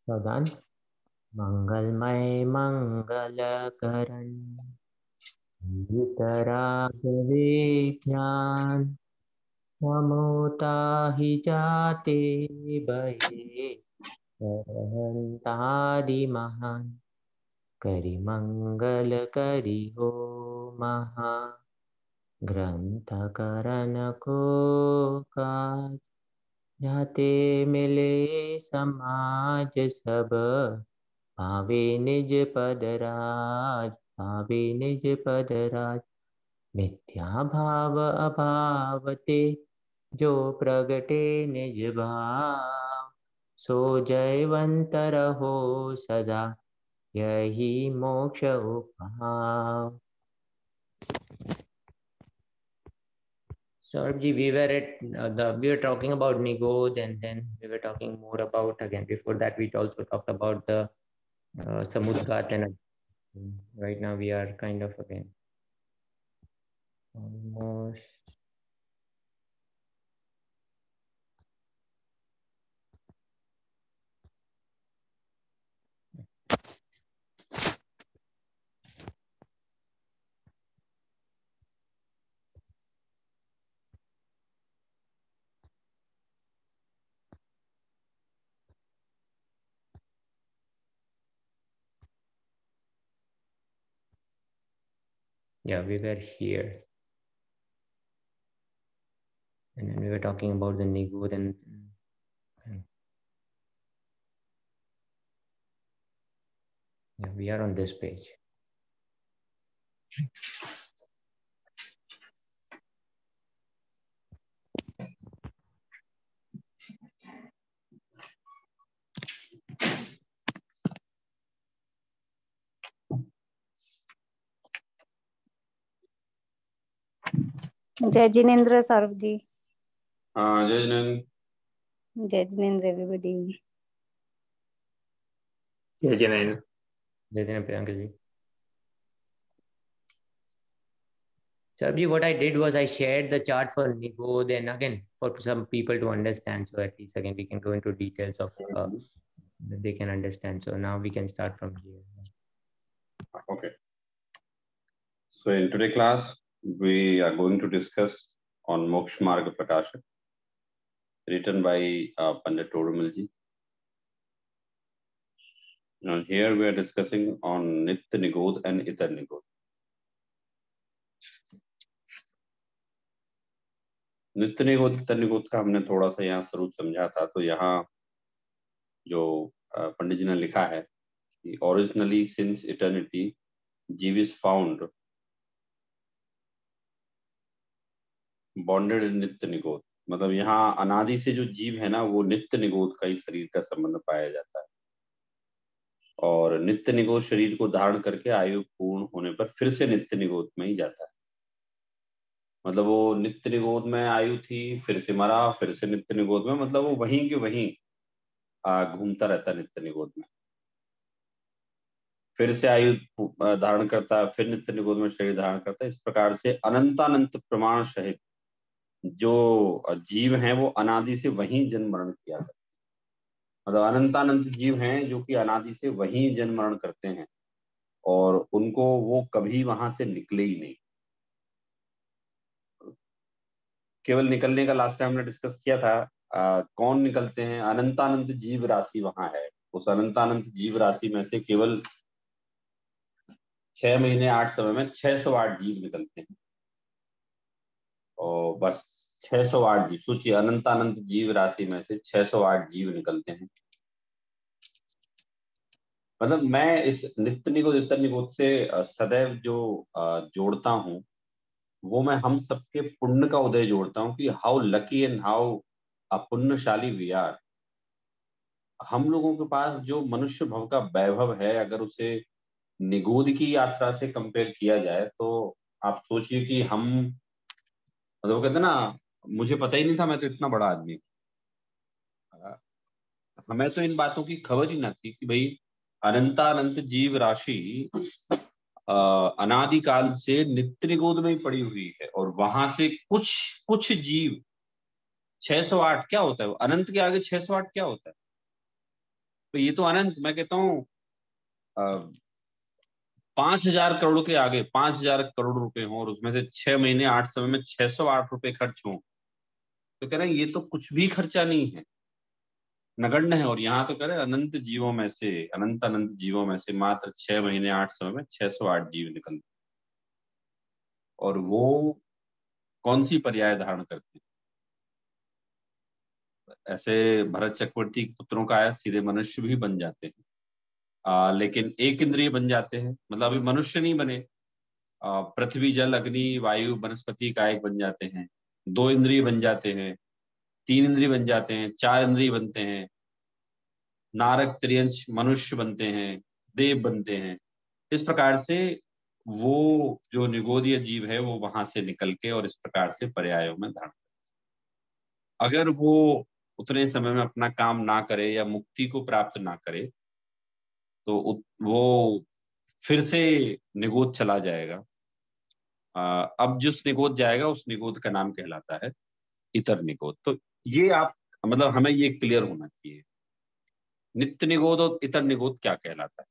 सदान मंगलमय मंगलकरण वितरागवे ज्ञान नमोता ही जाते भये रहन्तादि महान करि मंगल करि हो महा ग्रंथ करन को काज जाते मिले समाज सब भावे निज पद राज भावे निज पद राज मिथ्या भाव अभाव ते जो प्रगटे निज भाव सो जयवंत रहो सदा यही मोक्ष उपहाव। So, we were at we were talking about Nigod, and then we were talking more about again. Before that, we also talked about the Samudgat, and right now we are kind of again almost. Yeah, we were here, and then we were talking about the Nigod, and yeah, we are on this page. जय जिनेन्द्र सौरभ जी। हाँ जय जिनेन्द्र। जय Jinendra everybody. जय जिनेन्द्र। जय Jinendra Priyanka ji. Sarbji, what I did was I shared the chart for Nigod, and again for some people to understand. So at least again we can go into details of that they can understand. So now we can start from here. Okay. So in today's class, we are going to discuss on Moksha Marga Prakasha, written by Pandit Torumal ji. Now here we are discussing on Nitya Nigod and Itar Nigod. नित्य निगोद इतर निगोद का हमने थोड़ा सा यहाँ स्वरूप समझा था। तो यहाँ जो पंडित जी ने लिखा है कि ओरिजिनली सिंस इटर्निटी जीव इज फाउंड बॉन्डेड इन नित्य निगोद, मतलब यहाँ अनादि से जो जीव है ना वो नित्य निगोद का ही शरीर का संबंध पाया जाता है, और नित्य निगोद शरीर को धारण करके आयु पूर्ण होने पर फिर से नित्य निगोद में ही जाता है। मतलब वो नित्य निगोद में आयु थी, फिर से मरा, फिर से नित्य निगोद में, मतलब वो वहीं के वहीं घूमता रहता है नित्य निगोद में, फिर से आयु धारण करता है, फिर नित्य निगोद में शरीर धारण करता है। इस प्रकार से अनंतानंत प्रमाण सहित जो जीव हैं वो अनादि से वहीं जन्म मरण किया करते हैं। मतलब अनंतानंत जीव हैं जो कि अनादि से वहीं जन्म मरण करते हैं, और उनको वो कभी वहां से निकले ही नहीं। केवल निकलने का लास्ट टाइम हमने डिस्कस किया था। कौन निकलते हैं? अनंतानंत जीव राशि वहां है। उस अनंतानंत जीव राशि में से केवल 6 महीने 8 समय में 608 जीव निकलते हैं, और बस 608 जीव। सोचिए, अनंतानंत जीव राशि में से 608 जीव निकलते हैं। मतलब मैं इस नित्य निगोद इतर निगोद से सदैव जो जोड़ता हूं वो मैं हम सबके पुण्य का उदय जोड़ता हूं कि हाउ लकी एंड हाउ अपुण्यशाली वी आर। हम लोगों के पास जो मनुष्य भव का वैभव है, अगर उसे निगोद की यात्रा से कंपेयर किया जाए तो आप सोचिए कि हम, मतलब वो कहते हैं ना, मुझे पता ही नहीं था मैं तो इतना बड़ा आदमी हूं। हमें तो इन बातों की खबर ही ना थी कि भाई अनंतानंत जीव राशि अनादिकाल से नित्य निगोद में ही पड़ी हुई है, और वहां से कुछ कुछ जीव 608 क्या होता है? अनंत के आगे 608 क्या होता है? तो ये तो अनंत, मैं कहता हूँ 5,000 करोड़ के आगे 5,000 करोड़ रुपए हों और उसमें से 6 महीने 8 समय में 608 रुपए खर्च हों, तो कह रहे हैं ये तो कुछ भी खर्चा नहीं है, नगण्य है। और यहाँ तो कह रहे हैं अनंत जीवों में से, अनंत अनंत जीवों में से मात्र 6 महीने 8 समय में 608 जीव निकलते, और वो कौन सी पर्याय धारण करते हैं? ऐसे भरत चक्रवर्ती के पुत्रों का आया, सीधे मनुष्य भी बन जाते हैं, लेकिन एक इंद्रिय बन जाते हैं, मतलब अभी मनुष्य नहीं बने, पृथ्वी जल अग्नि वायु वनस्पति कायक बन जाते हैं, 2 इंद्रिय बन जाते हैं, 3 इंद्रिय बन जाते हैं, 4 इंद्रिय बनते हैं, नारक त्रियंश मनुष्य बनते हैं, देव बनते हैं। इस प्रकार से वो जो निगोदीय जीव है वो वहां से निकल के और इस प्रकार से पर्यायों में धारण, अगर वो उतने समय में अपना काम ना करे या मुक्ति को प्राप्त ना करे तो वो फिर से निगोद चला जाएगा। अब जिस निगोद जाएगा उस निगोद का नाम कहलाता है इतर निगोद। तो ये आप, मतलब हमें ये क्लियर होना चाहिए, नित्य निगोद और इतर निगोद क्या कहलाता है।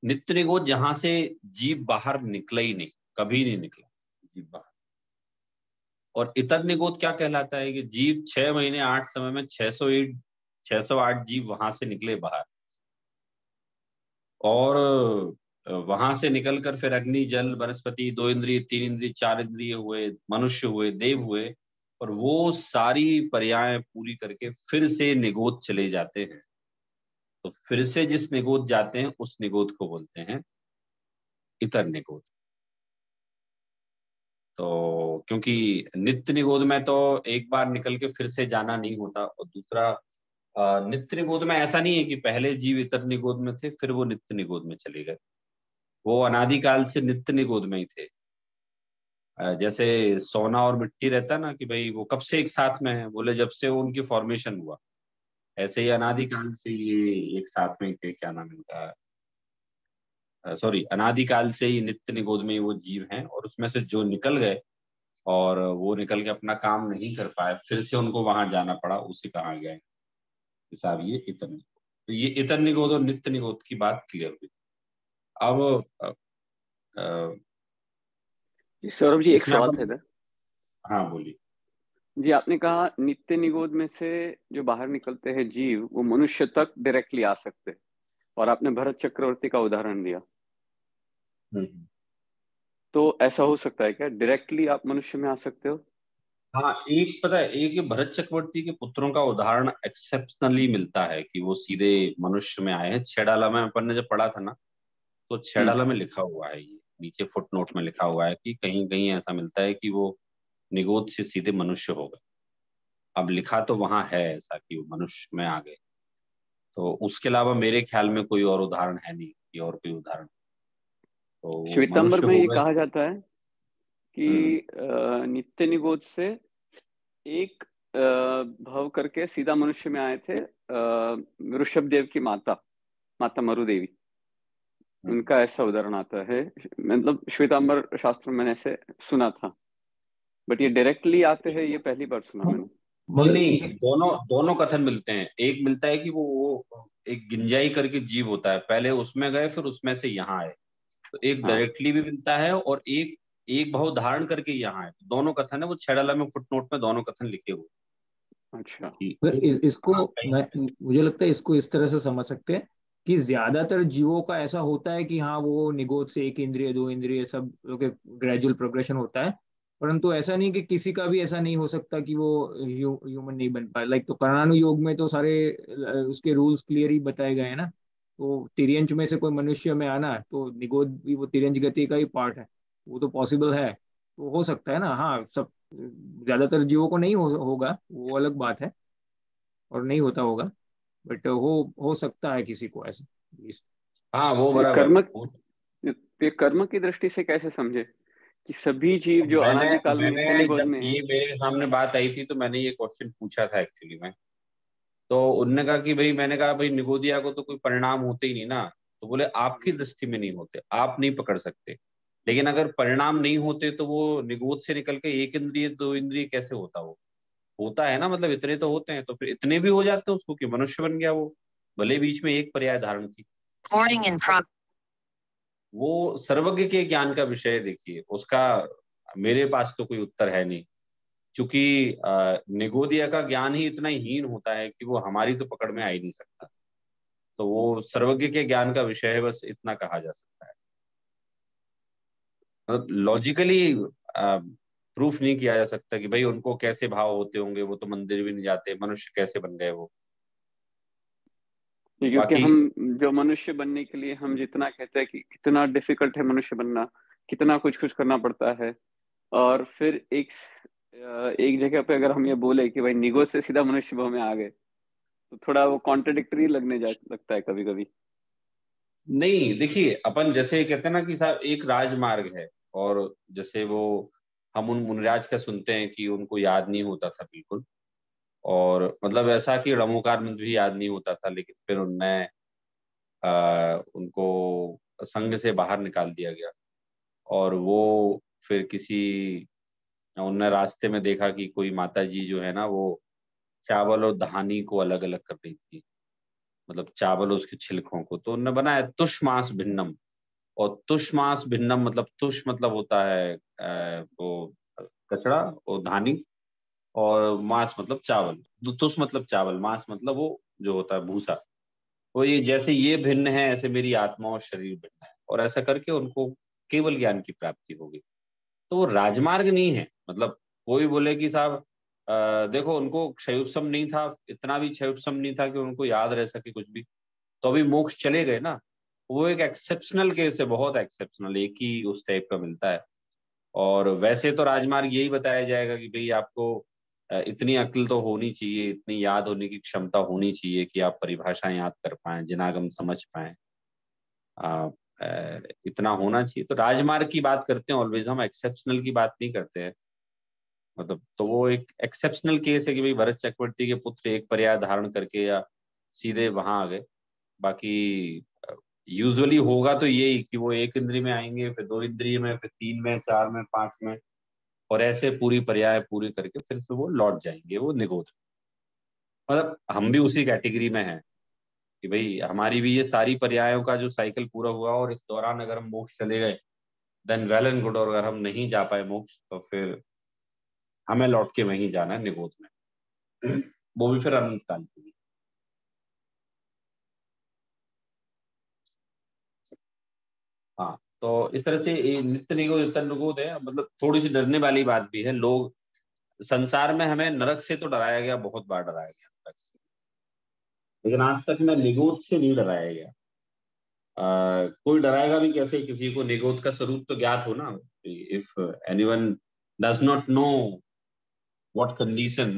नित्य निगोद जहां से जीव बाहर निकला ही नहीं, कभी नहीं निकला जीव बाहर। और इतर निगोद क्या कहलाता है कि जीव 6 महीने 8 समय में 608 जीव वहां से निकले बाहर, और वहां से निकलकर फिर अग्नि जल वनस्पति 2 इंद्रिय 3 इंद्रिय 4 इंद्रिय हुए, मनुष्य हुए, देव हुए, और वो सारी पर्याय पूरी करके फिर से निगोद चले जाते हैं। तो फिर से जिस निगोद जाते हैं उस निगोद को बोलते हैं इतर निगोद। तो क्योंकि नित्य निगोद में तो एक बार निकल के फिर से जाना नहीं होता, और दूसरा नित्य निगोद में ऐसा नहीं है कि पहले जीव इतर निगोद में थे फिर वो नित्य निगोद में चले गए, वो अनादिकाल से नित्य निगोद में ही थे। जैसे सोना और मिट्टी रहता है ना कि भाई वो कब से एक साथ में है, बोले जब से वो उनकी फॉर्मेशन हुआ, ऐसे ही अनादिकाल से ये एक साथ में ही थे। क्या नाम इनका, सॉरी, अनादिकाल से ही नित्य निगोद में ही वो जीव हैं, और उसमें से जो निकल गए और वो निकल के अपना काम नहीं कर पाए, फिर से उनको वहां जाना पड़ा, उसे कहा गया है हिसाब ये इतर निगोद। तो ये इतर निगोद और नित्य निगोद की बात क्लियर हुई। अब सौरभ जी, एक इसमें सवाल था अपन, इधर। हाँ बोलिए। जी, आपने कहा नित्य निगोद में से जो बाहर निकलते हैं जीव वो मनुष्य तक डायरेक्टली आ सकते हैं, और आपने भरत चक्रवर्ती का उदाहरण दिया। तो ऐसा हो सकता है क्या, डायरेक्टली आप मनुष्य में आ सकते हो? हाँ, एक पता है, एक ये भरत चक्रवर्ती के पुत्रों का उदाहरण एक्सेप्शनली मिलता है कि वो सीधे मनुष्य में आए हैं। छेडाला में अपन ने जब पढ़ा था ना, तो छेडाला में लिखा हुआ है, ये नीचे फुटनोट में लिखा हुआ है कि कहीं कहीं ऐसा मिलता है कि वो निगोद से सीधे मनुष्य हो गए। अब लिखा तो वहां है ऐसा कि वो मनुष्य में आ गए, तो उसके अलावा मेरे ख्याल में कोई और उदाहरण है नहीं कि और कोई उदाहरण, तो वो श्वेतांबर मनुष्य में हो ये गए। कहा जाता है कि नित्य निगोद से एक भव करके सीधा मनुष्य में आए थे ऋषभ देव की माता मरुदेवी। उनका ऐसा उदाहरण आता है, मतलब श्वेतांबर शास्त्र में मैंने ऐसे सुना था, बट ये डायरेक्टली आते हैं ये पहली बार सुना मैंने। नहीं नहीं, दोनों दोनों कथन मिलते हैं। एक मिलता है कि वो एक गिंजाई करके जीव होता है, पहले उसमें गए फिर उसमें से यहाँ आए, तो एक हाँ, डायरेक्टली भी मिलता है, और एक एक भाव धारण करके यहाँ आए। दोनों कथन है, वो छेडाला में फुटनोट में दोनों कथन लिखे हुए अच्छा। कि फिर इसको हाँ, कहीं मुझे लगता है इसको इस तरह से समझ सकते हैं कि ज्यादातर जीवों का ऐसा होता है कि हाँ वो निगोद से एक इंद्रिय दो इंद्रिय सब ग्रेजुअल प्रोग्रेशन होता है, परंतु ऐसा नहीं कि किसी का भी ऐसा नहीं हो सकता कि वो ह्यूमन नहीं बन पाए। लाइक तो कर्णानु योग में तो सारे उसके रूल्स क्लियर ही बताए गए हैं ना। तो तिर्यंच में से कोई मनुष्य में आना, तो निगोद भी वो तिर्यंच गति का ही पार्ट है, वो तो पॉसिबल है। तो हो सकता है ना, हाँ सब ज्यादातर जीवों को नहीं होगा, वो अलग बात है, और नहीं होता होगा, बट हो सकता है किसी को ऐसे least। हाँ वो ये बराबर कर्म, वो, ये कर्म की दृष्टि से कैसे समझे कि सभी जीव जो मैंने अनादिकाल में नित्य मैंने निगोद जब में है? ये मेरे सामने बात आई थी तो मैंने ये क्वेश्चन पूछा था एक्चुअली में। तो उनने कहा कि भाई, मैंने कहा भाई निगोदिया को तो कोई परिणाम होते ही नहीं ना। तो बोले आपकी दृष्टि में नहीं होते, आप नहीं पकड़ सकते, लेकिन अगर परिणाम नहीं होते तो वो निगोद से निकल के एक इंद्रिय दो इंद्रिय कैसे होता वो। होता है ना, मतलब इतने तो होते हैं, तो फिर इतने भी हो जाते हैं उसको कि मनुष्य बन गया वो, भले बीच में एक पर्याय धारण की। वो सर्वज्ञ के ज्ञान का विषय है, देखिए उसका मेरे पास तो कोई उत्तर है नहीं, क्योंकि निगोदिया का ज्ञान ही इतना हीन होता है कि वो हमारी तो पकड़ में आ ही नहीं सकता। तो वो सर्वज्ञ के ज्ञान का विषय है, बस इतना कहा जा सकता है। मतलब लॉजिकली प्रूफ नहीं किया जा सकता कि भाई उनको कैसे भाव होते होंगे, वो तो मंदिर भी नहीं जाते, मनुष्य कैसे बन गए वो। क्योंकि बाकी हम जो मनुष्य बनने के लिए हम जितना कहते हैं कि कितना डिफिकल्ट है मनुष्य बनना, कितना कुछ कुछ करना पड़ता है, और फिर एक जगह पे अगर हम ये बोले कि भाई निगोद से सीधा मनुष्य भाव में आ गए, तो थोड़ा वो कॉन्ट्रडिक्टरी लगता है कभी कभी। नहीं, देखिए अपन जैसे कहते हैं ना कि साहब एक राजमार्ग है, और जैसे वो हम उन मुनिराज का सुनते हैं कि उनको याद नहीं होता था बिल्कुल, और मतलब ऐसा कि रमोकार मंत्र भी याद नहीं होता था, लेकिन फिर उनने उनको संघ से बाहर निकाल दिया गया, और वो फिर किसी उनने रास्ते में देखा कि कोई माता जी जो है ना वो चावल और धानी को अलग अलग कर रही थी, मतलब चावल उसके छिलकों को, तो उन्होंने बनाया तुष्मास भिन्नम। और तुष्मास भिन्नम मतलब तुष मतलब होता है वो कचड़ा, और धानी, और मांस मतलब चावल। तो तुष मतलब चावल, मांस मतलब वो जो होता है भूसा। तो ये जैसे ये भिन्न है, ऐसे मेरी आत्मा और शरीर भिन्न है, और ऐसा करके उनको केवल ज्ञान की प्राप्ति होगी। तो वो राजमार्ग नहीं है। मतलब कोई बोले कि साहब देखो उनको क्षयोत्सम नहीं था, इतना भी क्षयोत्सम नहीं था कि उनको याद रह सके कुछ भी, तो अभी मोक्ष चले गए ना। वो एक एक्सेप्शनल केस है, बहुत एक्सेप्शनल, एक ही उस टाइप का मिलता है। और वैसे तो राजमार्ग यही बताया जाएगा कि भाई आपको इतनी अक्ल तो होनी चाहिए, इतनी याद होने की क्षमता होनी चाहिए कि आप परिभाषाएं याद कर पाएं, जिनागम समझ पाएं, इतना होना चाहिए। तो राजमार्ग की बात करते हैं ऑलवेज, हम एक्सेप्शनल की बात नहीं करते हैं। मतलब तो वो एक एक्सेप्शनल केस है कि भाई भरत चक्रवर्ती के पुत्र एक पर्याय धारण करके या सीधे वहां आ गए। बाकी यूजुअली होगा तो यही कि वो एक इंद्रिय में आएंगे, फिर दो इंद्रिय में, फिर तीन में, चार में, पांच में, और ऐसे पूरी पर्याय पूरी करके फिर से वो लौट जाएंगे, वो निगोद। मतलब हम भी उसी कैटेगरी में हैं कि भाई हमारी भी ये सारी पर्यायों का जो साइकिल पूरा हुआ, और इस दौरान अगर हम मोक्ष चले गए देन वेल एंड गुड, और अगर हम नहीं जा पाए मोक्ष तो फिर हमें लौट के वहीं जाना है निगोद में, वो भी फिर अनंत काल के लिए। हाँ, तो इस तरह से ये नित्य निगोद उत्तर निगोद है। मतलब थोड़ी सी डरने वाली बात भी है। लोग संसार में हमें नरक से तो डराया गया, बहुत बार डराया गया नरक से, लेकिन आज तक मैं निगोद से नहीं डराया गया। कोई डराएगा भी कैसे किसी को, निगोद का स्वरूप तो ज्ञात हो ना। If anyone does not know what condition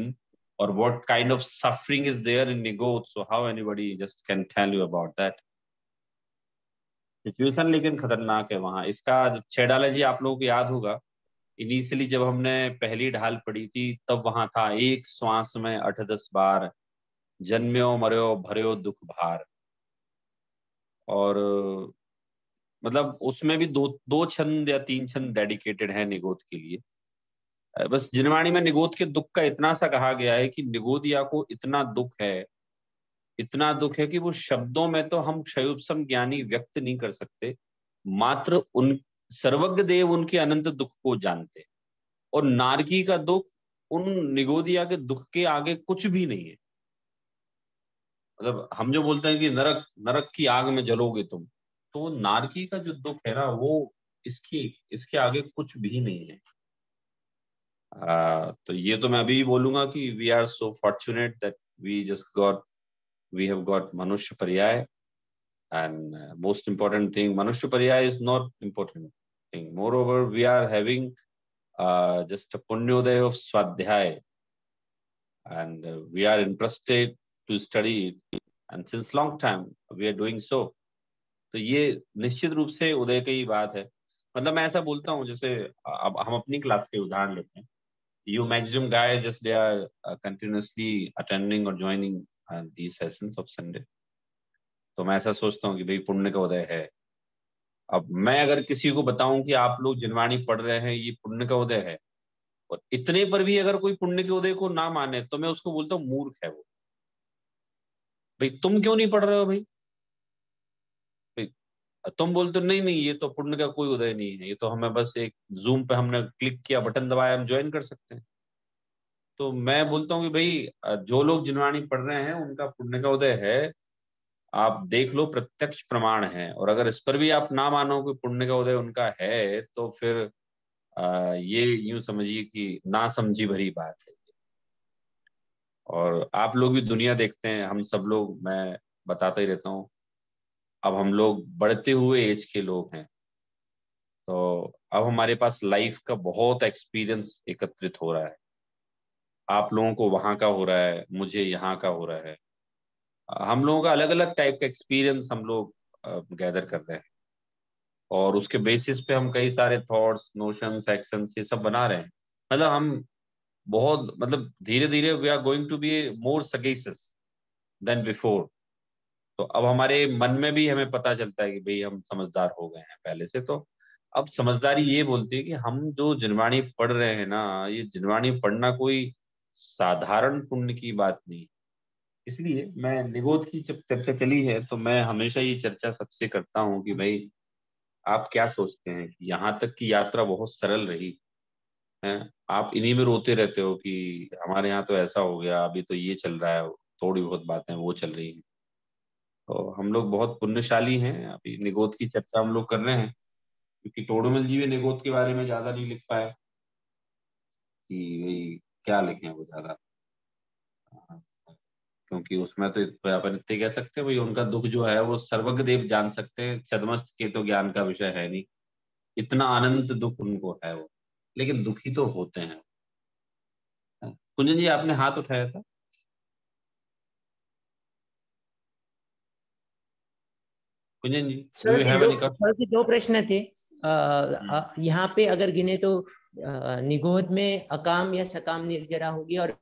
or what kind of suffering is there in Nigot, so how anybody just can tell you about that situation. लेकिन खतरनाक है वहां। इसका जब छेड़ाला जी आप लोगों को याद होगा, इनिशियली जब हमने पहली ढाल पढ़ी थी तब वहां था एक श्वास में 8-10 बार जन्म्यो मर्यो भर्यो दुख भार। और मतलब उसमें भी दो दो छंद या तीन छंद डेडिकेटेड है निगोद के लिए। बस जिनवाणी में निगोद के दुख का इतना सा कहा गया है कि निगोदिया को इतना दुख है, इतना दुख है कि वो शब्दों में तो हम क्षयोत्सम ज्ञानी व्यक्त नहीं कर सकते। मात्र उन सर्वज्ञ देव उनके अनंत दुख को जानते, और नारकी का दुख उन निगोदिया के दुख के आगे कुछ भी नहीं है। मतलब हम जो बोलते हैं कि नरक नरक की आग में जलोगे तुम, तो नारकी का जो दुख है ना वो इसकी इसके आगे कुछ भी नहीं है। तो ये तो मैं अभी भी बोलूंगा कि we are so fortunate that we just got we have got मनुष्य पर्याय। And most important thing, Manusha Pariyaya is not important thing. Moreover, we are having just a Punyodaya of Swadhyay, and we are interested to study it. And since long time we are doing so. तो ये निश्चित रूप से उदय की ही बात है। मतलब मैं ऐसा बोलता हूँ, जैसे अब हम अपनी क्लास के उदाहरण लेते हैं। You maximum guys just they are continuously attending or joining these sessions of Sunday. तो मैं ऐसा सोचता हूँ कि भाई पुण्य का उदय है। अब मैं अगर किसी को बताऊं कि आप लोग जिनवाणी पढ़ रहे हैं, ये पुण्य का उदय है, और इतने पर भी अगर कोई पुण्य के उदय को ना माने तो मैं उसको बोलता हूँ मूर्ख है वो। भाई तुम क्यों नहीं पढ़ रहे हो भाई? तुम बोलते हो नहीं नहीं ये तो पुण्य का कोई उदय नहीं है, ये तो हमें बस एक जूम पे हमने क्लिक किया, बटन दबाया, हम ज्वाइन कर सकते हैं। तो मैं बोलता हूँ कि भाई जो लोग जिनवाणी पढ़ रहे हैं उनका पुण्य का उदय है, आप देख लो, प्रत्यक्ष प्रमाण है। और अगर इस पर भी आप ना मानो कि पुण्य का उदय उनका है तो फिर ये यूं समझिए कि ना समझी भरी बात है। और आप लोग भी दुनिया देखते हैं, हम सब लोग, मैं बताता ही रहता हूँ, अब हम लोग बढ़ते हुए एज के लोग हैं, तो अब हमारे पास लाइफ का बहुत एक्सपीरियंस एकत्रित हो रहा है। आप लोगों को वहां का हो रहा है, मुझे यहाँ का हो रहा है। हम लोगों का अलग अलग टाइप का एक्सपीरियंस हम लोग गैदर कर रहे हैं, और उसके बेसिस पे हम कई सारे थॉट्स, नोशंस, एक्शंस ये सब बना रहे हैं। मतलब हम बहुत, मतलब धीरे धीरे we are going to be more sagacious than before. तो अब हमारे मन में भी हमें पता चलता है कि भाई हम समझदार हो गए हैं पहले से। तो अब समझदारी ये बोलती है कि हम जो जिनवाणी पढ़ रहे हैं ना, ये जिनवाणी पढ़ना कोई साधारण पुण्य की बात नहीं। इसलिए मैं, निगोद की जब चर्चा चली है तो मैं हमेशा ये चर्चा सबसे करता हूँ कि भाई आप क्या सोचते हैं कि यहाँ तक की यात्रा बहुत सरल रही है? आप इन्हीं में रोते रहते हो कि हमारे यहाँ तो ऐसा हो गया, अभी तो ये चल रहा है, थोड़ी बहुत बातें वो चल रही हैं। तो हम लोग बहुत पुण्यशाली हैं, अभी निगोद की चर्चा हम लोग कर रहे हैं, क्योंकि टोडरमल जी भी निगोद के बारे में ज्यादा नहीं लिख पाए कि भाई क्या लिखें वो ज्यादा। क्योंकि उसमें तो अपन इतने कह सकते हैं भाई, उनका दुख जो है वो सर्वज्ञ देव जान सकते हैं, छद्मस्त के तो ज्ञान का विषय है नहीं। इतना अनंत दुख उनको है वो, लेकिन दुखी तो होते हैं। कुंजन जी आपने हाथ उठाया था। Kunjan ji, do sir you ji have दो, एनी क्वेश्चन? सर जी दो प्रश्न थे। यहाँ पे अगर गिने तो निगोद में अकाम या सकाम निर्जरा होगी, और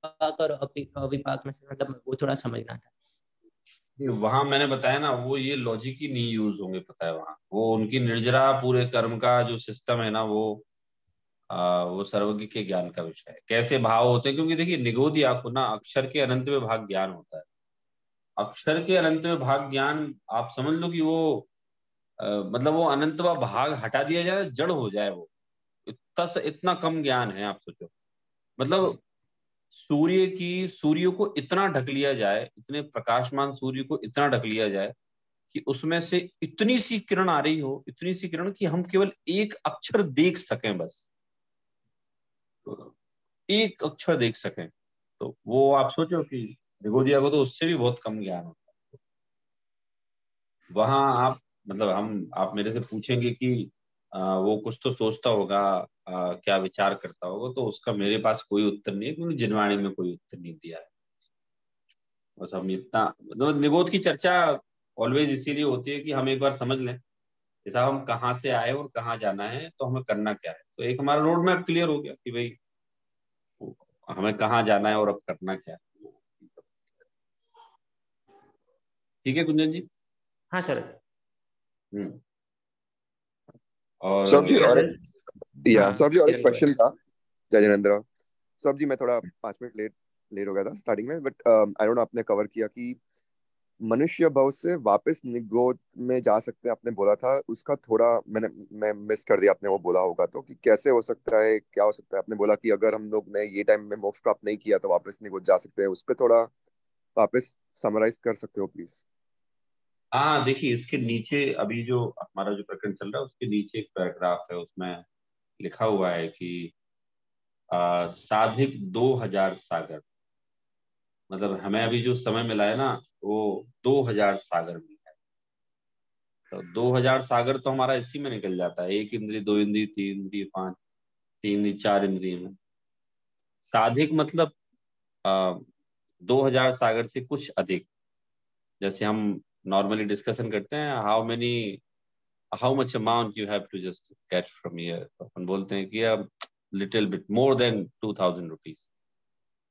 विपाक में से, मतलब वो थोड़ा समझना था। वहां मैंने बताया ना, वो ये लॉजिक ही नहीं यूज होंगे, पता है वहां वो उनकी निर्जरा पूरे कर्म का जो सिस्टम है ना, वो सर्वज्ञ के ज्ञान का विषय है, कैसे भाव होते हैं। क्योंकि देखिए निगोदी आपको ना अक्षर के अनंत में भाग ज्ञान होता है। अक्षर के अनंत में भाग ज्ञान, आप समझ लो कि वो मतलब वो अनंतवा भाग हटा दिया जाए, जड़ हो जाए वो, इतना कम ज्ञान है, आप सोचो। मतलब सूर्य को इतना ढक लिया जाए, इतने प्रकाशमान सूर्य को इतना ढक लिया जाए कि उसमें से इतनी सी किरण आ रही हो, इतनी सी किरण कि हम केवल एक अक्षर देख सकें, बस एक अक्षर देख सकें। तो वो आप सोचो कि निगोदिया को तो उससे भी बहुत कम ज्ञान होता है। वहां आप, मतलब आप मेरे से पूछेंगे कि वो कुछ तो सोचता होगा, क्या विचार करता होगा, तो उसका मेरे पास कोई उत्तर नहीं है, क्योंकि जिनवाणी में कोई उत्तर नहीं दिया है। बस हम इतना, मतलब निगोद की चर्चा ऑलवेज इसीलिए होती है कि हम एक बार समझ लें जैसा हम कहाँ से आए और कहाँ जाना है, तो हमें करना क्या है। तो एक हमारा रोड मैप क्लियर हो गया कि भाई हमें कहाँ जाना है और अब करना क्या है। ठीक है कुंजन जी। हाँ सर। हम्म। और सर जी और सर, हाँ सर जी और एक चलो क्वेश्चन था। जय जिनेंद्र। सर जी मैं थोड़ा 5 मिनट लेट लेट हो गया था स्टार्टिंग में, बट आई डोंट नो आपने कवर किया कि मनुष्य भाव से वापस निगोद में जा सकते हैं, आपने बोला था उसका थोड़ा मैं मिस कर दिया, आपने वो बोला होगा तो कि कैसे हो सकता है, क्या हो सकता है। आपने बोला कि अगर हम लोग ने ये टाइम में मोक्ष प्राप्त नहीं किया तो वापस निगोद जा सकते हैं, उस पर थोड़ा वापस समराइज कर सकते हो प्लीज? हाँ देखिए, इसके नीचे अभी जो हमारा जो प्रकरण चल रहा है उसके नीचे एक पैराग्राफ है, उसमें लिखा हुआ है कि साधिक 2000 सागर, मतलब हमें अभी जो समय मिला है ना वो 2000 सागर में है। तो 2000 सागर तो हमारा इसी में निकल जाता है, एक इंद्री, दो इंद्री, तीन इंद्री, पांच, तीन इंद्री, चार इंद्री में। साधिक मतलब 2000 सागर से कुछ अधिक। जैसे हम नॉर्मली डिस्कशन करते हैं, how much amount you have to just get from here, अपन बोलते हैं कि little bit more than 2000 rupees.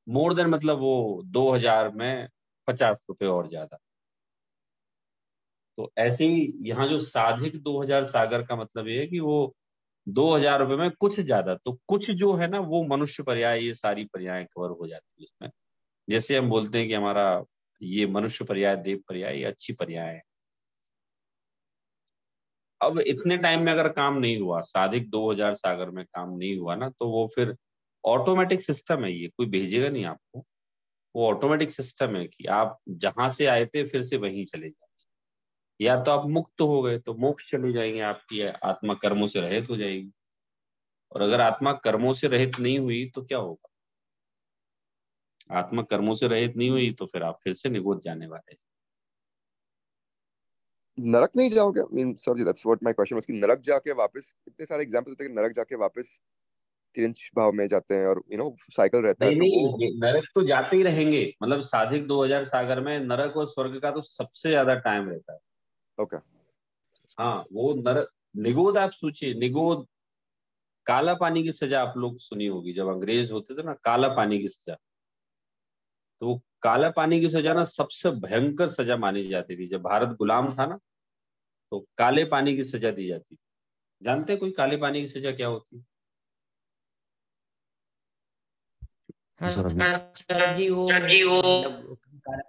More than मतलब वो 2000 में 50 रुपए और ज्यादा। तो ऐसे ही यहाँ जो साधिक 2000 सागर का मतलब ये है कि वो 2000 रुपए में कुछ ज्यादा, तो कुछ जो है ना वो मनुष्य पर्याय, ये सारी पर्याय कवर हो जाती है उसमें। जैसे हम बोलते हैं कि हमारा ये मनुष्य पर्याय, देव पर्याय, ये अच्छी पर्याय है। अब इतने टाइम में अगर काम नहीं हुआ, साधिक 2000 सागर में काम नहीं हुआ ना, तो वो फिर ऑटोमेटिक सिस्टम है, ये कोई भेजेगा नहीं आपको, वो ऑटोमेटिक सिस्टम है कि आप जहां से आए थे फिर से वहीं चले जाए। या तो आप मुक्त हो गए तो मोक्ष चले जाएंगे, आपकी आत्मा कर्मों से रहित हो जाएगी। और अगर आत्मा कर्मों से रहित नहीं हुई तो क्या होगा? आत्मा कर्मों से रहित नहीं हुई तो फिर आप फिर से निगोद जाने वाले हैं। नरक नहीं जाओगे? Mean sorry, that's what my question was, कि नरक जाके वापस, इतने सारे एग्जांपल्स होते हैं कि नरक जाके वापस तिरंज भाव में जाते हैं और साइकिल रहता है, नहीं तो नहीं, वो। ये नरक तो जाते ही रहेंगे, मतलब साधिक 2000 सागर में नरक और स्वर्ग का तो सबसे ज्यादा टाइम रहता है। ओके। हाँ, वो नरक, निगोद आप सोचिए, निगोद, काला पानी की सजा आप लोग सुनी होगी, जब अंग्रेज होते थे ना, काला पानी की सजा, तो वो काला पानी की सजा ना सबसे भयंकर सजा मानी जाती थी। जब भारत गुलाम था ना, तो काले पानी की सजा दी जाती थी। जानते हैं कोई काले पानी की सजा क्या होती है? हाँ सर अभी सर जी, वो मतलब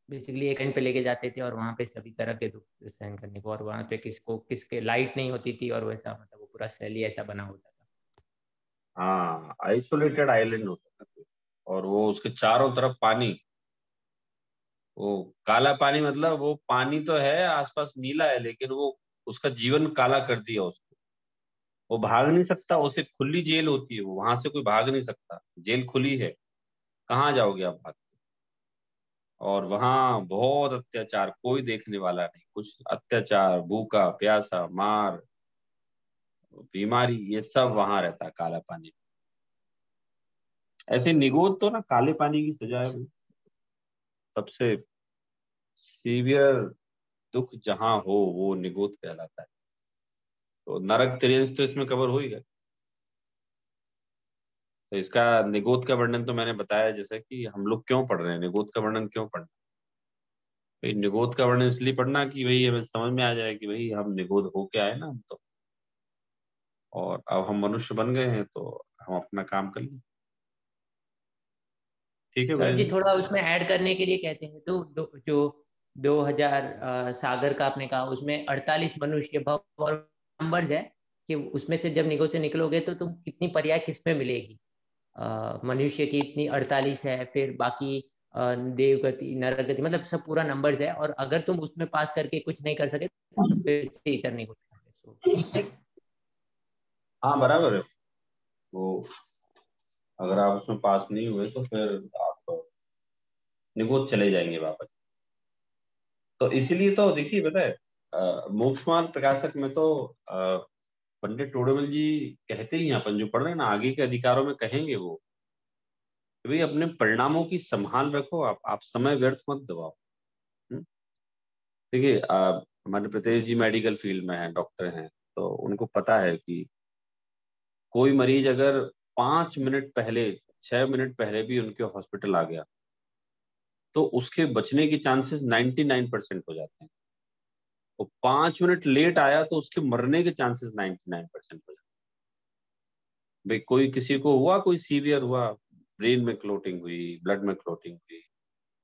बेसिकली एक एंड पे लेके जाते थे और वहां पे सभी तरह के दुख सहन करने को, और वहां पे किसके लाइट नहीं होती थी, और वैसा मतलब वो पूरा शैली ऐसा बना होता था। हाँ, आइसोलेटेड आइलैंड होता था कोई, और वो उसके चारों तरफ पानी, वो काला पानी, मतलब वो पानी तो है आसपास नीला है, लेकिन वो उसका जीवन काला कर दिया उसको। वो भाग नहीं सकता, उसे खुली जेल होती है, वो वहां से कोई भाग नहीं सकता, जेल खुली है, कहाँ जाओगे आप भाग? और वहां बहुत अत्याचार, कोई देखने वाला नहीं, कुछ अत्याचार, भूखा प्यासा, मार, बीमारी, ये सब वहां रहता है काला पानी। ऐसे निगोद तो ना काले पानी की सजा है वो। सबसे सीवियर दुख जहां हो वो निगोद कहलाता है। तो नरक त्रियंश तो इसमें कवर हो ही गया। तो इसका निगोद का वर्णन तो मैंने बताया, जैसे कि हम लोग क्यों पढ़ रहे हैं निगोद का वर्णन, क्यों पढ़ना भाई? निगोद का वर्णन इसलिए पढ़ना कि भाई हमें समझ में आ जाए कि भाई हम निगोद हो के आए ना हम तो, और अब हम मनुष्य बन गए हैं तो हम अपना काम कर लें। ठीक है सर भैया जी, जी। थोड़ा उसमें ऐड करने के लिए कहते हैं तो जो 2000 सागर का आपने कहा, उसमें 48 मनुष्य भव और नंबर्स है, कि उसमें से जब निगो से निकलोगे तो तुम कितनी पर्याय किस में मिलेगी। मनुष्य की इतनी 48 है, फिर बाकी देव गति, नरक गति, मतलब सब पूरा नंबर्स है, और अगर तुम उसमें पास करके कुछ नहीं कर सके तो फिर से इतर नहीं हो सकते। हाँ बराबर है। वो अगर आप उसमें पास नहीं हुए तो फिर आप निगोद चले जाएंगे वापस। तो इसीलिए तो देखिए, पता है मोक्षमार्ग प्रकाशक में तो पंडित टोडरमल जी कहते ही हैं, अपन जो पढ़ रहे हैं ना, आगे के अधिकारों में कहेंगे वो कि भाई अपने परिणामों की संभाल रखो, आप समय व्यर्थ मत गवाओ। हम्म? देखिए हमारे प्रतेश जी मेडिकल फील्ड में हैं, डॉक्टर हैं, तो उनको पता है कि कोई मरीज अगर 5 मिनट पहले, 6 मिनट पहले भी उनके हॉस्पिटल आ गया तो उसके बचने की चांसेस 99% हो जाते हैं। वो 5 मिनट लेट आया तो उसके मरने के चांसेस 99% हो जाते हैं। भाई कोई किसी को हुआ, कोई सीवियर हुआ, ब्रेन में क्लोटिंग हुई, ब्लड में क्लोटिंग हुई,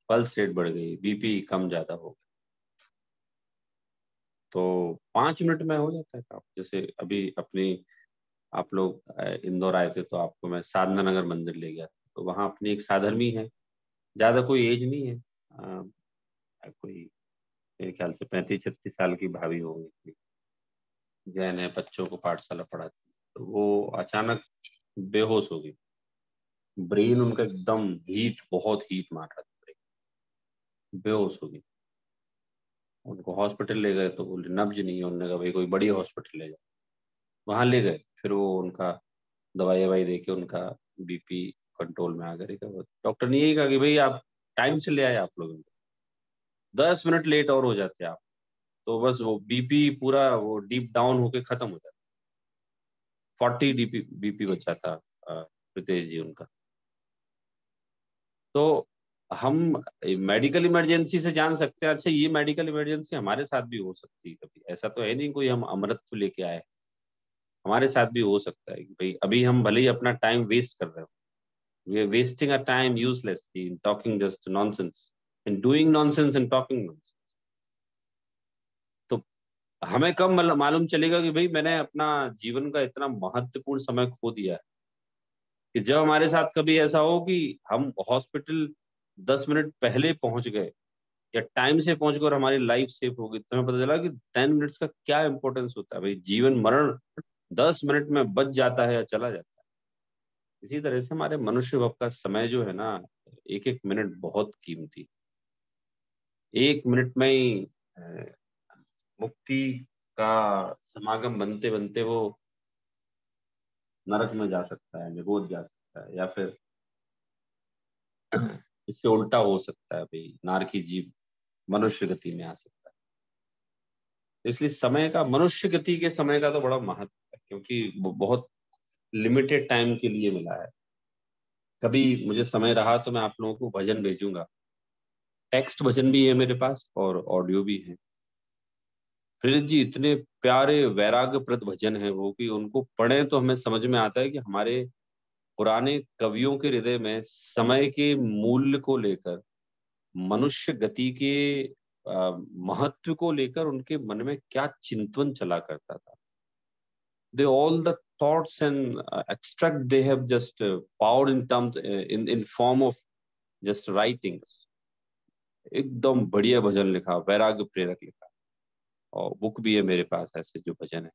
पल्स रेट बढ़ गई, बीपी कम ज्यादा हो गया, तो 5 मिनट में हो जाता है काम। जैसे अभी अपनी, आप लोग इंदौर आए थे तो आपको मैं साधना नगर मंदिर ले गया, तो वहाँ अपनी एक साधर्मी है, ज्यादा कोई एज नहीं है, कोई मेरे ख्याल से 35-36 साल की भाभी होंगी, जैन है, बच्चों को पाठशाला पढ़ाती है। तो वो अचानक बेहोश हो गई, ब्रेन उनका एकदम हीट, बहुत हीट मार रहा था ब्रेन, बेहोश हो गई। उनको हॉस्पिटल ले गए तो बोले नब्ज नहीं है, उन्होंने कहा भाई कोई बड़ी हॉस्पिटल ले जाओ। वहां ले गए, फिर वो उनका दवाई ववाई दे के उनका बीपी कंट्रोल में आ गया। डॉक्टर ने यही कहा कि भाई आप टाइम से ले आए, आप लोग 10 मिनट लेट और हो जाते आप तो बस वो बीपी पूरा वो डीप डाउन होके खत्म हो जाता। 40 बीपी बचा था प्रीतेश जी उनका। तो हम मेडिकल इमरजेंसी से जान सकते हैं, अच्छा ये मेडिकल इमरजेंसी हमारे साथ भी हो सकती है कभी, ऐसा तो है नहीं कोई हम अमृत लेके आए, हमारे साथ भी हो सकता है कि भाई अभी हम भले ही अपना टाइम वेस्ट कर रहे हो, we are wasting a time uselessly in talking just nonsense, in doing nonsense and talking nonsense. तो हमें कब मालूम चलेगा कि भाई मैंने अपना जीवन का इतना महत्वपूर्ण समय खो दिया है, कि जब हमारे साथ कभी ऐसा हो कि हम हॉस्पिटल 10 मिनट पहले पहुंच गए या टाइम से पहुंच गए और हमारी लाइफ सेव हो गई, तो हमें पता चला कि 10 मिनट्स का क्या इंपॉर्टेंस होता है। भाई जीवन मरण 10 मिनट में बच जाता है या चला जाता है। इसी तरह से हमारे मनुष्य भव का समय जो है ना, एक एक मिनट बहुत कीमती, एक मिनट में ही मुक्ति का समागम बनते बनते वो नरक में जा सकता है, निगोद जा सकता है, या फिर इससे उल्टा हो सकता है, भाई नारकी जीव मनुष्य गति में आ सकता है। इसलिए समय का, मनुष्य गति के समय का तो बड़ा महत्व है, क्योंकि वो बहुत लिमिटेड टाइम के लिए मिला है। कभी मुझे समय रहा तो मैं आप लोगों को भजन भेजूंगा, टेक्स्ट भजन भी है मेरे पास और ऑडियो भी है। फिर जी इतने प्यारे वैराग्यप्रद भजन है वो, कि उनको पढ़े तो हमें समझ में आता है कि हमारे पुराने कवियों के हृदय में समय के मूल्य को लेकर, मनुष्य गति के महत्व को लेकर उनके मन में क्या चिंतन चला करता था। They all the thoughts and extract they have just poured in terms in form of just writings. एकदम बढ़िया भजन लिखा, वैराग्य प्रेरक लिखा, और बुक भी है मेरे पास ऐसे जो भजन है।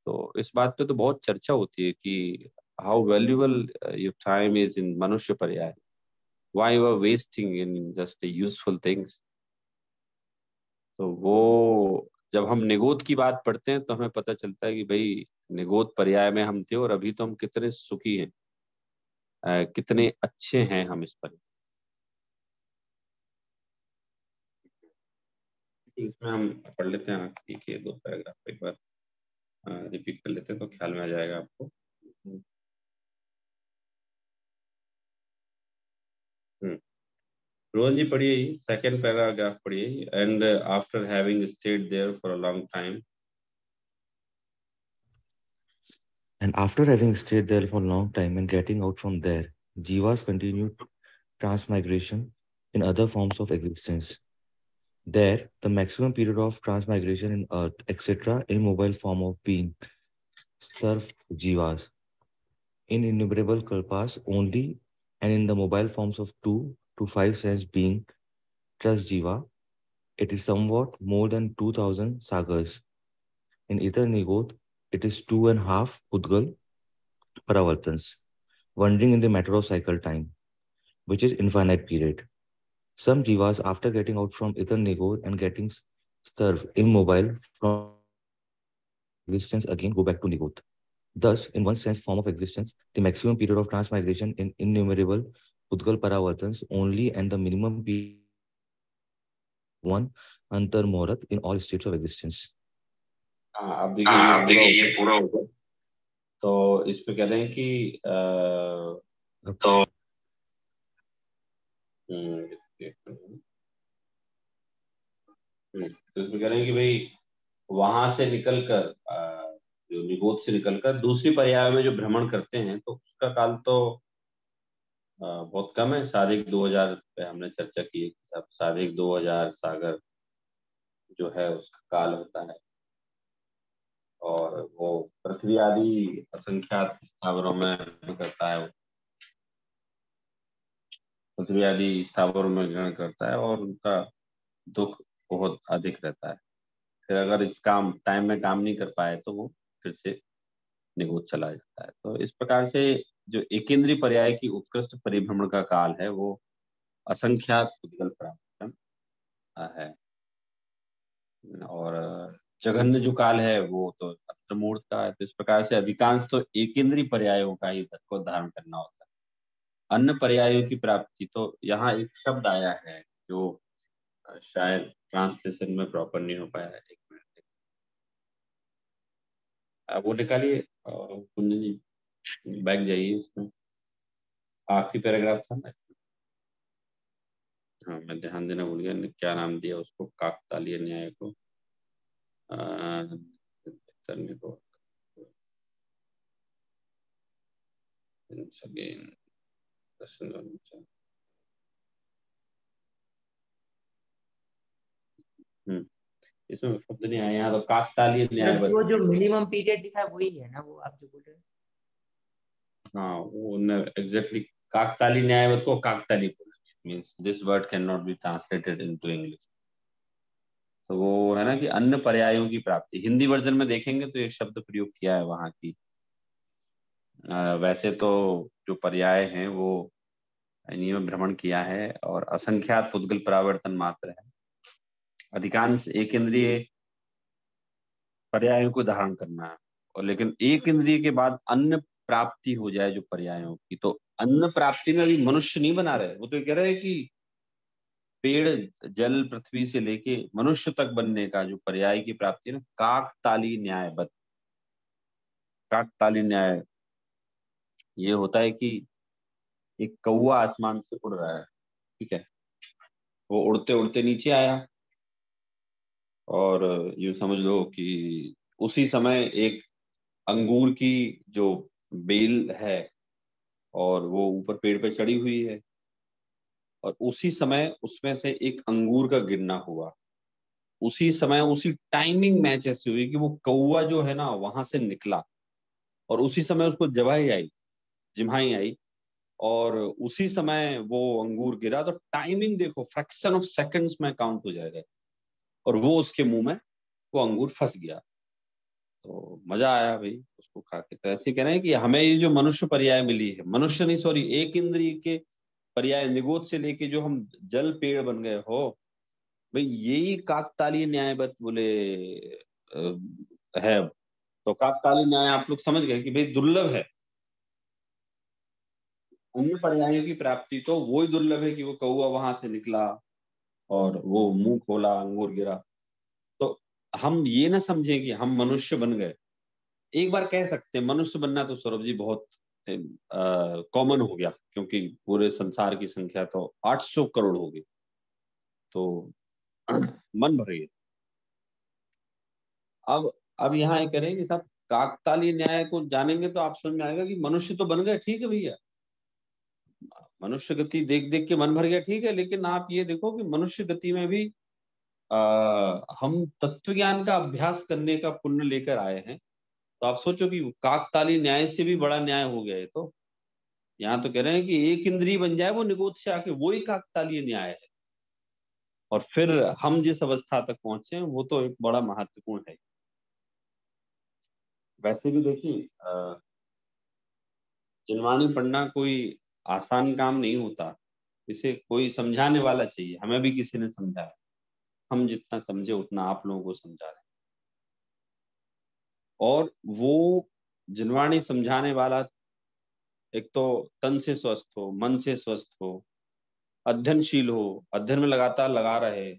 तो इस बात पे तो बहुत चर्चा होती है कि how valuable your time is in मनुष्य पर्याय, why you are wasting in just useful things. तो वो जब हम निगोद की बात पढ़ते हैं तो हमें पता चलता है कि भाई निगोद पर्याय में हम थे और अभी तो हम कितने सुखी हैं, कितने अच्छे हैं हम इस पर। इसमें हम पढ़ लेते हैं, ठीक है, 2 पैराग्राफ एक बार रिपीट कर लेते हैं तो ख्याल में आ जाएगा आपको। रोहन जी पढ़िए, सेकंड पैराग्राफ पढ़िए। And after having stayed there for a long time, And after having stayed there for a long time and getting out from there, jivas continued transmigration in other forms of existence. There, the maximum period of transmigration in earth, etc., in mobile form of being, serve jivas, in innumerable kalpas only, and in the mobile forms of 2 to 5 sense being, trust jiva, it is somewhat more than 2000 sagas. In ether nigot, it is 2.5 Udgal Paravartans, wandering in the matter of cycle time, which is infinite period. Some jivas, after getting out from ether nigot and getting served immobile from existence, again go back to nigot. Thus, in one sense, form of existence, the maximum period of transmigration in innumerable Udgal Paravartans only, and the minimum period one Antar Morat in all states of existence. हाँ अब देखिए ये पूरा होगा। तो इस पे कह रहे हैं कि तो इसमें कह रहे हैं कि भाई वहां से निकलकर जो निगोद से निकलकर दूसरी पर्याय में जो भ्रमण करते हैं तो उसका काल तो बहुत कम है। 2000 पे हमने चर्चा की है, सब 2000 सागर जो है उसका काल होता है, और वो पृथ्वी आदि असंख्यात स्थावरों में करता है, पृथ्वी आदि स्थावरों में ग्रहण करता है, और उनका दुख बहुत अधिक रहता है। फिर अगर इस काम टाइम में काम नहीं कर पाए तो वो फिर से निगोद चला जाता है। तो इस प्रकार से जो एकेंद्रीय पर्याय की उत्कृष्ट परिभ्रमण का काल है वो असंख्यात उद्गल परावर्तन है, और जघन्य जो काल है वो तो अंतर्मूर्त का है। तो इस प्रकार से अधिकांश तो एकेंद्रीय पर्यायों का ही को धारण करना होता है। अन्य पर्यायों की प्राप्ति, तो यहाँ एक शब्द आया है जो शायद ट्रांसलेशन में प्रॉपर नहीं हो पाया है, एक मिनट वो निकालिए कुंदन जी, बैक जाइए, इसमें आखिरी पैराग्राफ था ना। हाँ मैं ध्यान देना भूल गया, क्या नाम दिया उसको, काकतालीय न्याय को। इसमें शब्द नहीं आया, यहाँ तो काकतालीय न्याय मतलब वो जो मिनिमम पीरियड लिखा है वही है ना, वो आप जो बोल रहे हैं? हाँ वो एग्जैक्टली काकतालीय न्यायवत को काकतालीय means this word can not be translated into English. तो वो है ना कि अन्य पर्यायों की प्राप्ति, हिंदी वर्जन में देखेंगे तो ये शब्द प्रयोग किया है वहां की। वैसे तो जो पर्याय हैं वो इन्हीं में भ्रमण किया है, और असंख्यात पुद्गल परावर्तन मात्र है, अधिकांश एक इंद्रिय पर्यायों को धारण करना है। और लेकिन एक इंद्रिय के बाद अन्य प्राप्ति हो जाए जो पर्यायों की, तो अन्न प्राप्ति में अभी मनुष्य नहीं बना रहे, वो तो कह रहे हैं कि पेड़ जल पृथ्वी से लेके मनुष्य तक बनने का जो पर्याय की प्राप्ति है ना, काकतालीय न्यायबद्ध। काकतालीय न्याय ये होता है कि एक कौवा आसमान से उड़ रहा है, ठीक है, वो उड़ते उड़ते नीचे आया, और यूं समझ लो कि उसी समय एक अंगूर की जो बेल है और वो ऊपर पेड़ पे चढ़ी हुई है, और उसी समय उसमें से एक अंगूर का गिरना हुआ। उसी समय उसी टाइमिंग मैच ऐसी हुई कि वो कौवा जो है ना वहां से निकला, और उसी समय उसको जवाई आई, जिम्हाई आई, और उसी समय वो अंगूर गिरा। तो टाइमिंग देखो, फ्रैक्शन ऑफ सेकंड्स में काउंट हो जाएगा, और वो उसके मुंह में वो अंगूर फंस गया। तो मजा आया भाई उसको खा के। तो ऐसे कह रहे हैं कि हमें ये जो मनुष्य पर्याय मिली है, मनुष्य नहीं सॉरी, एक इंद्रिय के पर्याय निगोद से लेके जो हम जल पेड़ बन गए हो भाई, यही काकतालीय न्यायबद्ध बोले है। तो काकतालीय न्याय आप लोग समझ गए कि भाई दुर्लभ है। अन्य पर्यायों की प्राप्ति तो वो ही दुर्लभ है कि वो कौवा वहां से निकला और वो मुंह खोला, अंगूर गिरा। तो हम ये ना समझे कि हम मनुष्य बन गए। एक बार कह सकते हैं मनुष्य बनना तो सौरभ जी बहुत कॉमन हो गया, क्योंकि पूरे संसार की संख्या तो 800 करोड़ हो गई, तो मन भर गया। अब यहाँ ये करें कि साहब काकतालीय न्याय को जानेंगे तो आप समझ में आएगा कि मनुष्य तो बन गए, ठीक है भैया, मनुष्य गति देख देख के मन भर गया, ठीक है, लेकिन आप ये देखो कि मनुष्य गति में भी हम तत्व ज्ञान का अभ्यास करने का पुण्य लेकर आए हैं। तो आप सोचो कि काकतालीय न्याय से भी बड़ा न्याय हो गया है। तो यहाँ तो कह रहे हैं कि एक इंद्रिय बन जाए वो निगोद से आके, वो ही काकतालीय न्याय है। और फिर हम जिस अवस्था तक पहुंचे हैं वो तो एक बड़ा महत्वपूर्ण है। वैसे भी देखिए जिनवाणी पढ़ना कोई आसान काम नहीं होता, इसे कोई समझाने वाला चाहिए। हमें भी किसी ने समझाया, हम जितना समझे उतना आप लोगों को समझा रहे हैं। और वो जिनवाणी समझाने वाला एक तो तन से स्वस्थ हो, मन से स्वस्थ हो, अध्ययनशील हो, अध्ययन में लगातार लगा रहे,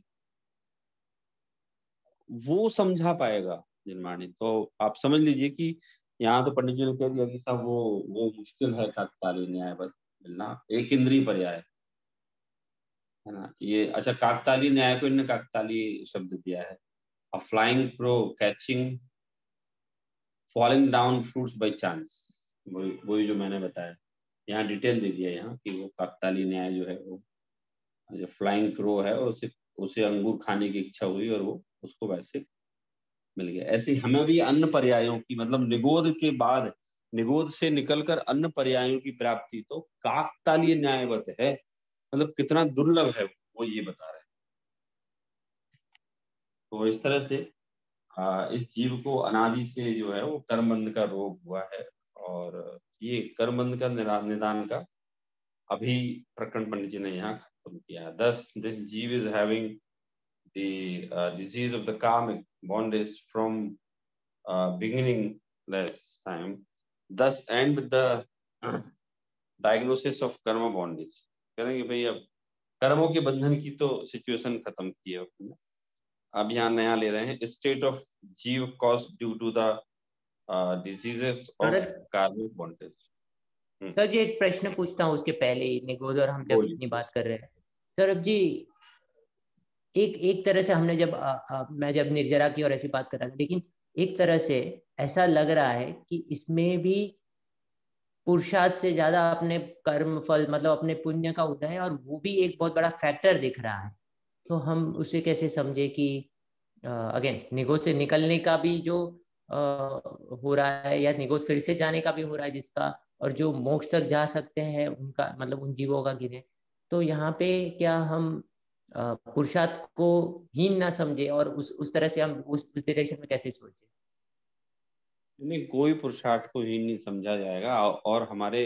वो समझा पाएगा जिनवाणी। तो आप समझ लीजिए कि यहाँ तो पंडित जी ने कह दिया कि साहब वो मुश्किल है काकतालीय न्याय बस मिलना, एक इंद्रिय पर्याय है ना ये। अच्छा, काकतालीय न्याय को इन्होंने काकतालीय शब्द दिया है, a flying crow catching falling down fruits by chance. वही जो मैंने बताया, यहाँ डिटेल दे दिया यहाँ कि वो काकतालीय न्याय जो है वो जो फ्लाइंग क्रो है, और उसे उसे अंगूर खाने की इच्छा हुई और वो उसको वैसे मिल गया। ऐसे ही हमें भी अन्य पर्यायों की, मतलब निगोद के बाद, निगोद से निकलकर अन्य पर्यायों की प्राप्ति तो काकतालीय न्यायवत है। मतलब कितना दुर्लभ है वो ये बता रहे हैं। तो इस तरह से इस जीव को अनादि से जो है वो कर्मबंध का रोग हुआ है, और ये कर्मबंध का निदान का अभी प्रकरण पंडित जी ने यहाँ खत्म किया है। दस दिस जीव is having the disease of the karmic bondage from beginningless time, thus end with the diagnosis of karma bondage। कह रहे हैं कि भाई अब कर्मों के बंधन की तो सिचुएशन खत्म की है उसने। अब यहाँ नया ले रहे हैं, स्टेट ऑफ जीव cause due to the diseases of karmic bondage. Sir ji एक प्रश्न पूछता हूँ उसके पहले ही, निगोद और हम जब बोलिए इतनी बात कर रहे हैं, सौरभ जी, एक तरह से हमने जब मैं जब निर्जरा की और ऐसी बात कर रहा था, लेकिन एक तरह से ऐसा लग रहा है कि इसमें भी पुरुषार्थ से ज्यादा अपने कर्म फल, मतलब अपने पुण्य का उदय, और वो भी एक बहुत बड़ा फैक्टर दिख रहा है। तो हम उसे कैसे समझे कि अगेन निगोद से निकलने का भी जो हो रहा है, या निगोद फिर से जाने का भी हो रहा है जिसका, और जो मोक्ष तक जा सकते हैं उनका, मतलब उन जीवों का गिने, तो यहाँ पे क्या हम पुरुषार्थ को हीन ना समझे, और उस तरह से हम उस डायरेक्शन में कैसे सोचे? नहीं, कोई पुरुषार्थ को हीन नहीं समझा जाएगा, और हमारे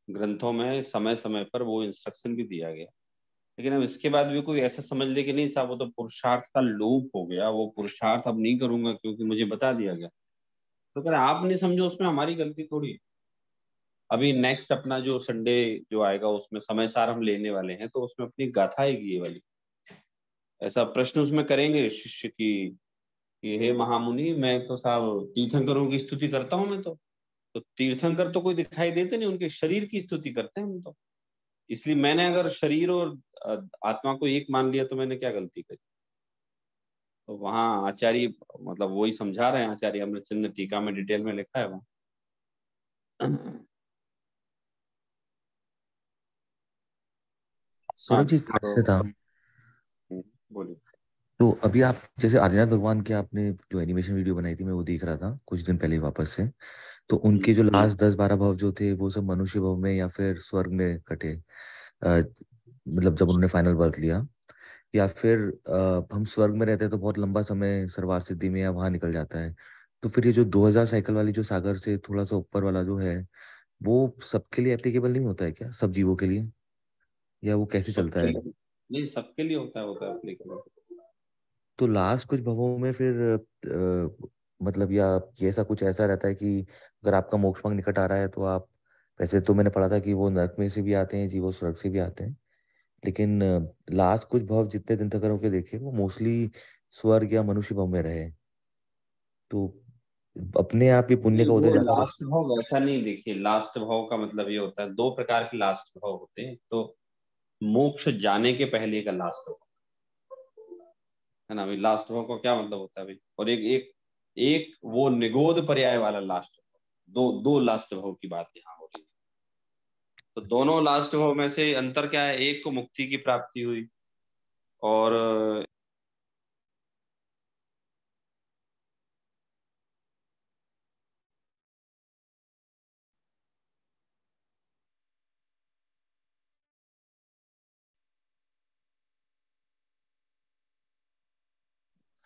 ग्रंथों में समय समय पर वो इंस्ट्रक्शन भी दिया गया। लेकिन अब इसके बाद भी कोई ऐसा समझ ले कि नहीं साहब वो तो पुरुषार्थ का लोप हो गया, वो पुरुषार्थ अब नहीं करूंगा क्योंकि मुझे बता दिया गया, तो अगर आप नहीं समझो उसमें हमारी गलती थोड़ी है। अभी नेक्स्ट अपना जो संडे जो आएगा उसमें समय सार हम लेने वाले हैं, तो उसमें अपनी गाथा आएगी ये वाली। ऐसा प्रश्न उसमें करेंगे शिष्य की कि हे महामुनि, मैं तो साहब तीर्थंकरों की स्तुति करता हूँ, मैं तो तीर्थंकर तो कोई दिखाई देते नहीं, उनके शरीर की स्तुति करते हैं हम तो। इसलिए मैंने अगर शरीर और आत्मा को एक मान लिया तो मैंने क्या गलती करी? तो वहाँ आचार्य मतलब वही समझा रहे हैं, आचार्य अमृतचंद ने टीका में डिटेल में लिखा है वहाँ। सौरभ जी, कैसे था? बोलिए। तो अभी आप जैसे आदिनाथ भगवान की आपने जो एनिमेशन वीडियो बनाई थी, मैं वो देख रहा था कुछ दिन पहले वापस से। तो उनके जो लास्ट 10-12 भाव जो थे वो सब मनुष्य भाव में या फिर स्वर्ग में कटे, मतलब जब उन्होंने फाइनल बर्थ लिया, या फिर हम स्वर्ग में रहते हैं तो बहुत लंबा समय सर्वार सिद्धि में या वहां निकल जाता है। तो फिर ये जो 2000 साइकिल वाली जो सागर से थोड़ा सा ऊपर वाला जो है, वो सबके लिए एप्लीकेबल नहीं होता है क्या, सब जीवों के लिए, या वो कैसे चलता है? नहीं, सबके लिए होता है एप्लीकेबल। तो लास्ट कुछ भवों में फिर मतलब या ये ऐसा कुछ ऐसा रहता है कि अगर आपका मोक्ष मार्ग निकट आ रहा है तो आप, वैसे तो मैंने पढ़ा था कि वो नरक में से भी आते हैं जीवो, स्वर्ग से भी आते हैं, लेकिन लास्ट कुछ भव जितने दिन तक अगर उनके देखे वो मोस्टली स्वर्ग या मनुष्य भव में रहे, तो अपने आप ही पुण्य नहीं, का उदय वो ज्यादा होता लास्ट भाव वैसा नहीं। देखिए, लास्ट भाव का मतलब ये होता है, दो प्रकार के लास्ट भाव होते हैं। तो मोक्ष जाने के पहले का लास्ट भाव है ना भाई। लास्ट भाव का क्या मतलब होता है भाई? और एक एक एक वो निगोद पर्याय वाला लास्ट, दो दो लास्ट भाव की बात यहाँ हो रही है। तो है। दोनों लास्ट भाव में से अंतर क्या है? एक को मुक्ति की प्राप्ति हुई, और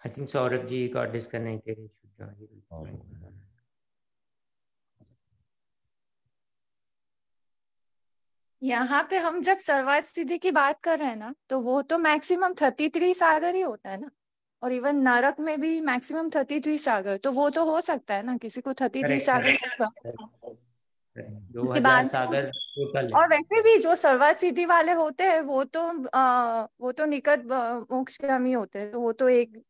I think Saurabh ji got disconnected. He should join. यहाँ पे हम जब सर्वार्थ सिद्धि की बात कर रहे हैं ना, तो वो तो मैक्सिमम 33 सागर ही होता है ना, और इवन नरक में भी मैक्सिमम 33 सागर, तो वो तो हो सकता है ना किसी को 33 सागर से कम। उसके 2000 बाद सागर टोटल और है। वैसे भी जो सर्वार्थ सिद्धि वाले होते हैं वो तो निकट मोक्षगामी होते हैं, तो वो तो एक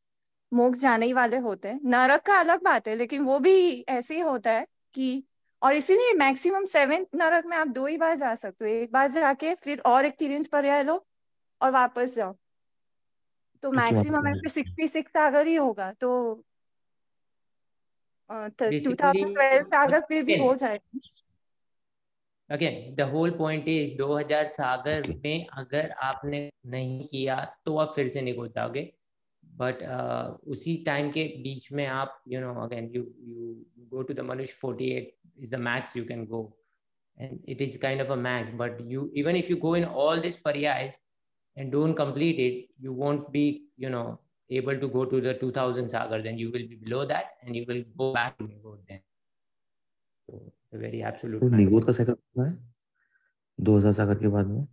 मोक्ष जाने ही वाले होते हैं। नरक का अलग बात है, लेकिन वो भी ऐसे ही होता है कि, और इसीलिए मैक्सिमम 7th नरक में आप 2 ही बार जा सकते हो, एक बार जाके फिर और एक 3 पर्याय लो और वापस जाओ, तो क्योंकि मैक्सिमम वहाँ ऐसे 66 सागर ही होगा। तो बेसिकली 2012 सागर फिर भी हो जाएगा। Again the whole point is 2000 सागर Okay. में अगर आपने नहीं किया तो आप फिर से निकल जाओगे, बट उसी टाइम के बीच में आप again you go to the मनुष्य 48 is the max you can go, and it is kind of a max, but you, even if you go in all these paryas and don't complete it, you won't be able to go to the 2000 sagars, and you will be below that and you will go back to Nigod then. So it's a very absolute तो max. निगोद का cycle कितना है 2000 सागर के बाद में?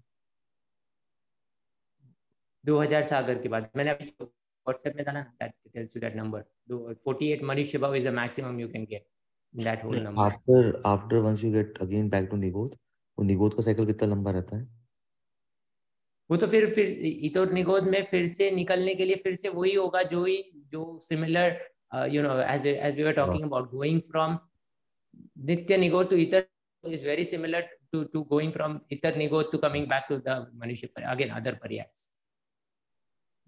2000 सागर के बाद मैंने अभी व्हाट्सएप में डाला ना, that tells you that number. 48 Manish above is the maximum you can get in that whole number. After once you get again back to निगोद, वो निगोद का साइकिल कितना लंबा रहता है? वो तो फिर इतोर निगोद में फिर से निकलने के लिए फिर से वही होगा जो similar as we were talking about going from नित्य निगोद to इतर is very similar to going from Itar Nigodh to coming back to the Manushya Pariyas, again other Pariyas.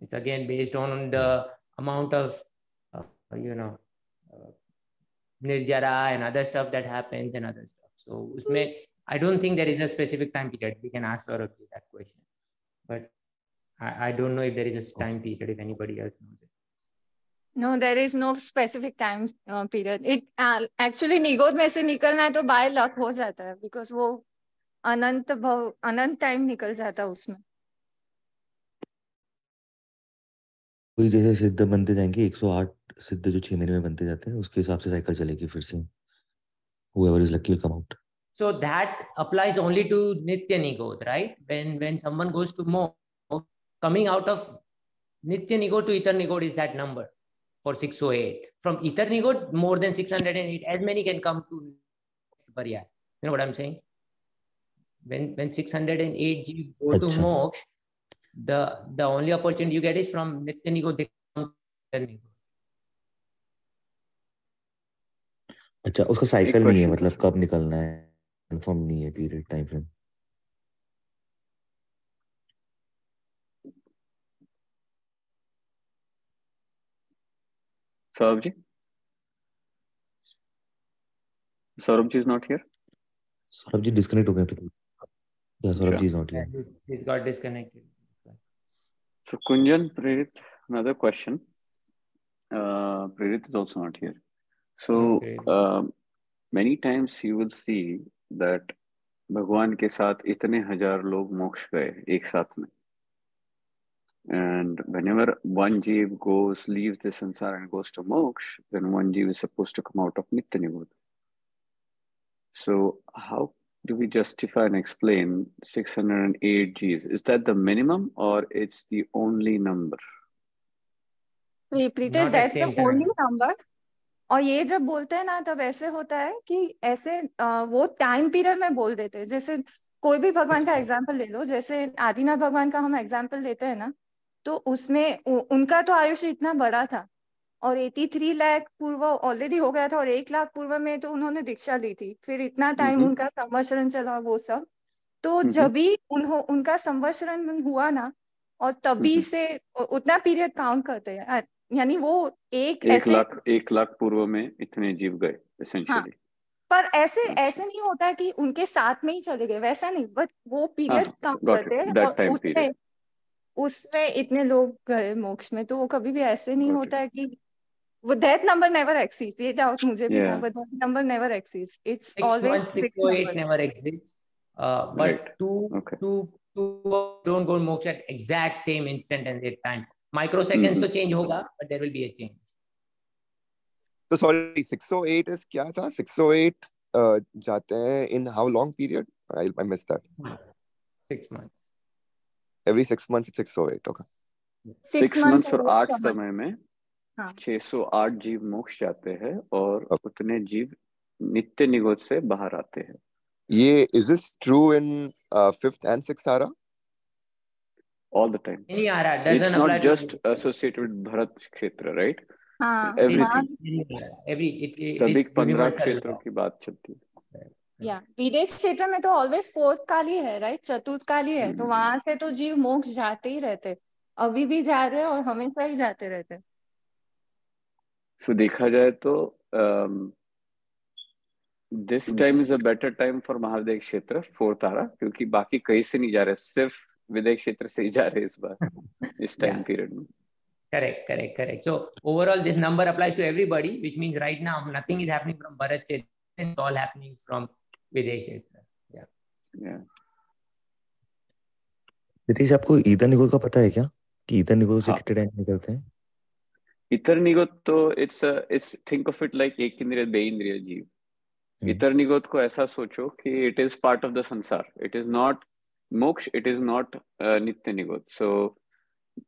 It's again based on the amount of Nirjara and other stuff that happens and other stuff. So usme, I don't think there is a specific time period. We can ask Saurabh that question, but I don't know if there is a time period, if anybody else knows it. No, there is no specific time period. It actually निगोद में से निकलना है तो by luck हो जाता है, because वो अनंत time निकल जाता है उसमें. कोई जैसे सिद्ध बनते जाएंगे 108 सिद्ध जो 6 महीने में बनते जाते हैं, उसके हिसाब से साइकिल चलेगी फिर से. Whoever is lucky will come out. So that applies only to Nitya Nigodh, right? When someone goes to Moksha, coming out of Nitya Nigodh to Itar Nigodh is that number for 608. From Itar Nigodh, more than 608, as many can come to Pariyas. You know what I'm saying? When 608 Jeev go to Moksha, the only opportunity you get is from Nitya Nigodh to Itar Nigodh. अच्छा, उसका cycle नहीं है, मतलब कब निकलना है, confirm नहीं है period time frame. Saurabh ji is not here. Saurabh ji disconnect हो गए थे. Yeah, Saurabh ji is not here. He's got disconnected. So Kunjan, Prerit, another question. Prerit is also not here. So many times you will see that भगवान के साथ इतने हजार लोग मोक्ष गए एक साथ में. And whenever one jeev leaves the samsara and goes to moksha, then one jeev is supposed to come out of Nitya Nigodh. So how do we justify and explain 608 jeevs? Is that the minimum or it's the only number? Pritesh, that's the only number. और ये जब बोलते हैं ना तब ऐसे होता है कि ऐसे वो टाइम पीरियड में बोल देते हैं. जैसे कोई भी भगवान का एग्जांपल ले लो, जैसे आदिनाथ भगवान का हम एग्जांपल लेते हैं ना, तो उसमें उनका तो आयुष्य इतना बड़ा था और 83 लाख पूर्व ऑलरेडी हो गया था और 1 लाख पूर्व में तो उन्होंने दीक्षा ली थी. फिर इतना टाइम उनका संवत्सरण चला वो सब. तो जब भी उनका संवत्सरण हुआ ना, और तभी से उतना पीरियड काउंट करते हैं. यानी वो एक लाख पूर्व में इतने जीव गए एसेंशियली. हाँ, पर ऐसे नहीं होता है कि उनके साथ में ही चले गए, वैसा नहीं. बट वो पीरियड काउंट करते हैं और उसमें इतने लोग गए मोक्ष में. तो वो कभी भी ऐसे नहीं होता है कि वो that number never exists. ये डाउट मुझे भी था, but that number never exists. It's always 608 never exists. But two don't go moksha at exact same instant and that time. Microseconds to change होगा, but there will be a change. So sorry, 608 is क्या था? 608 जाते हैं in how long period? I missed that. 6 months. Every 6 months it's 608. Okay. 6 months और 8 समय में 608 जीव मोक्ष जाते हैं और उतने जीव नित्य निगोध से बाहर आते हैं. ये is this true in 5th and 6th ara? All the time. Any ara doesn't it's not just associated with Bharat Kshetra, right? Everything. सभी 15 क्षेत्रों की बात चलती है. या विदेश क्षेत्र में तो ऑलवेज फोर्थ काली है, राइट? चतुर्थ काली है. तो वहां से तो जीव मोक्ष जाते ही रहते, अभी भी जा रहे और हमेशा ही जाते रहते. So देखा जाए तो this time is a better time for महाविदेश क्षेत्र 4th आरा, क्योंकि बाकी कहीं से नहीं जा रहे, सिर्फ विदेश क्षेत्र से ही जा रहे इस बार इस टाइम पीरियड में. Correct. So overall this number applies to everybody, which means right now nothing is happening from Bharat Kshetra, it's all happening from Videsh Kshetra. Yeah. Nitish, आपको ईतर निगोध का पता है क्या कि ईतर निगोध से कितने टाइम निकलते हैं? ईतर निगोध तो it's think of it like एक इंद्रिय बे इंद्रिय जीव. ईतर निगोध को ऐसा सोचो कि it is part of the संसार. It is not मोक्ष, it is not नित्य निगोध. So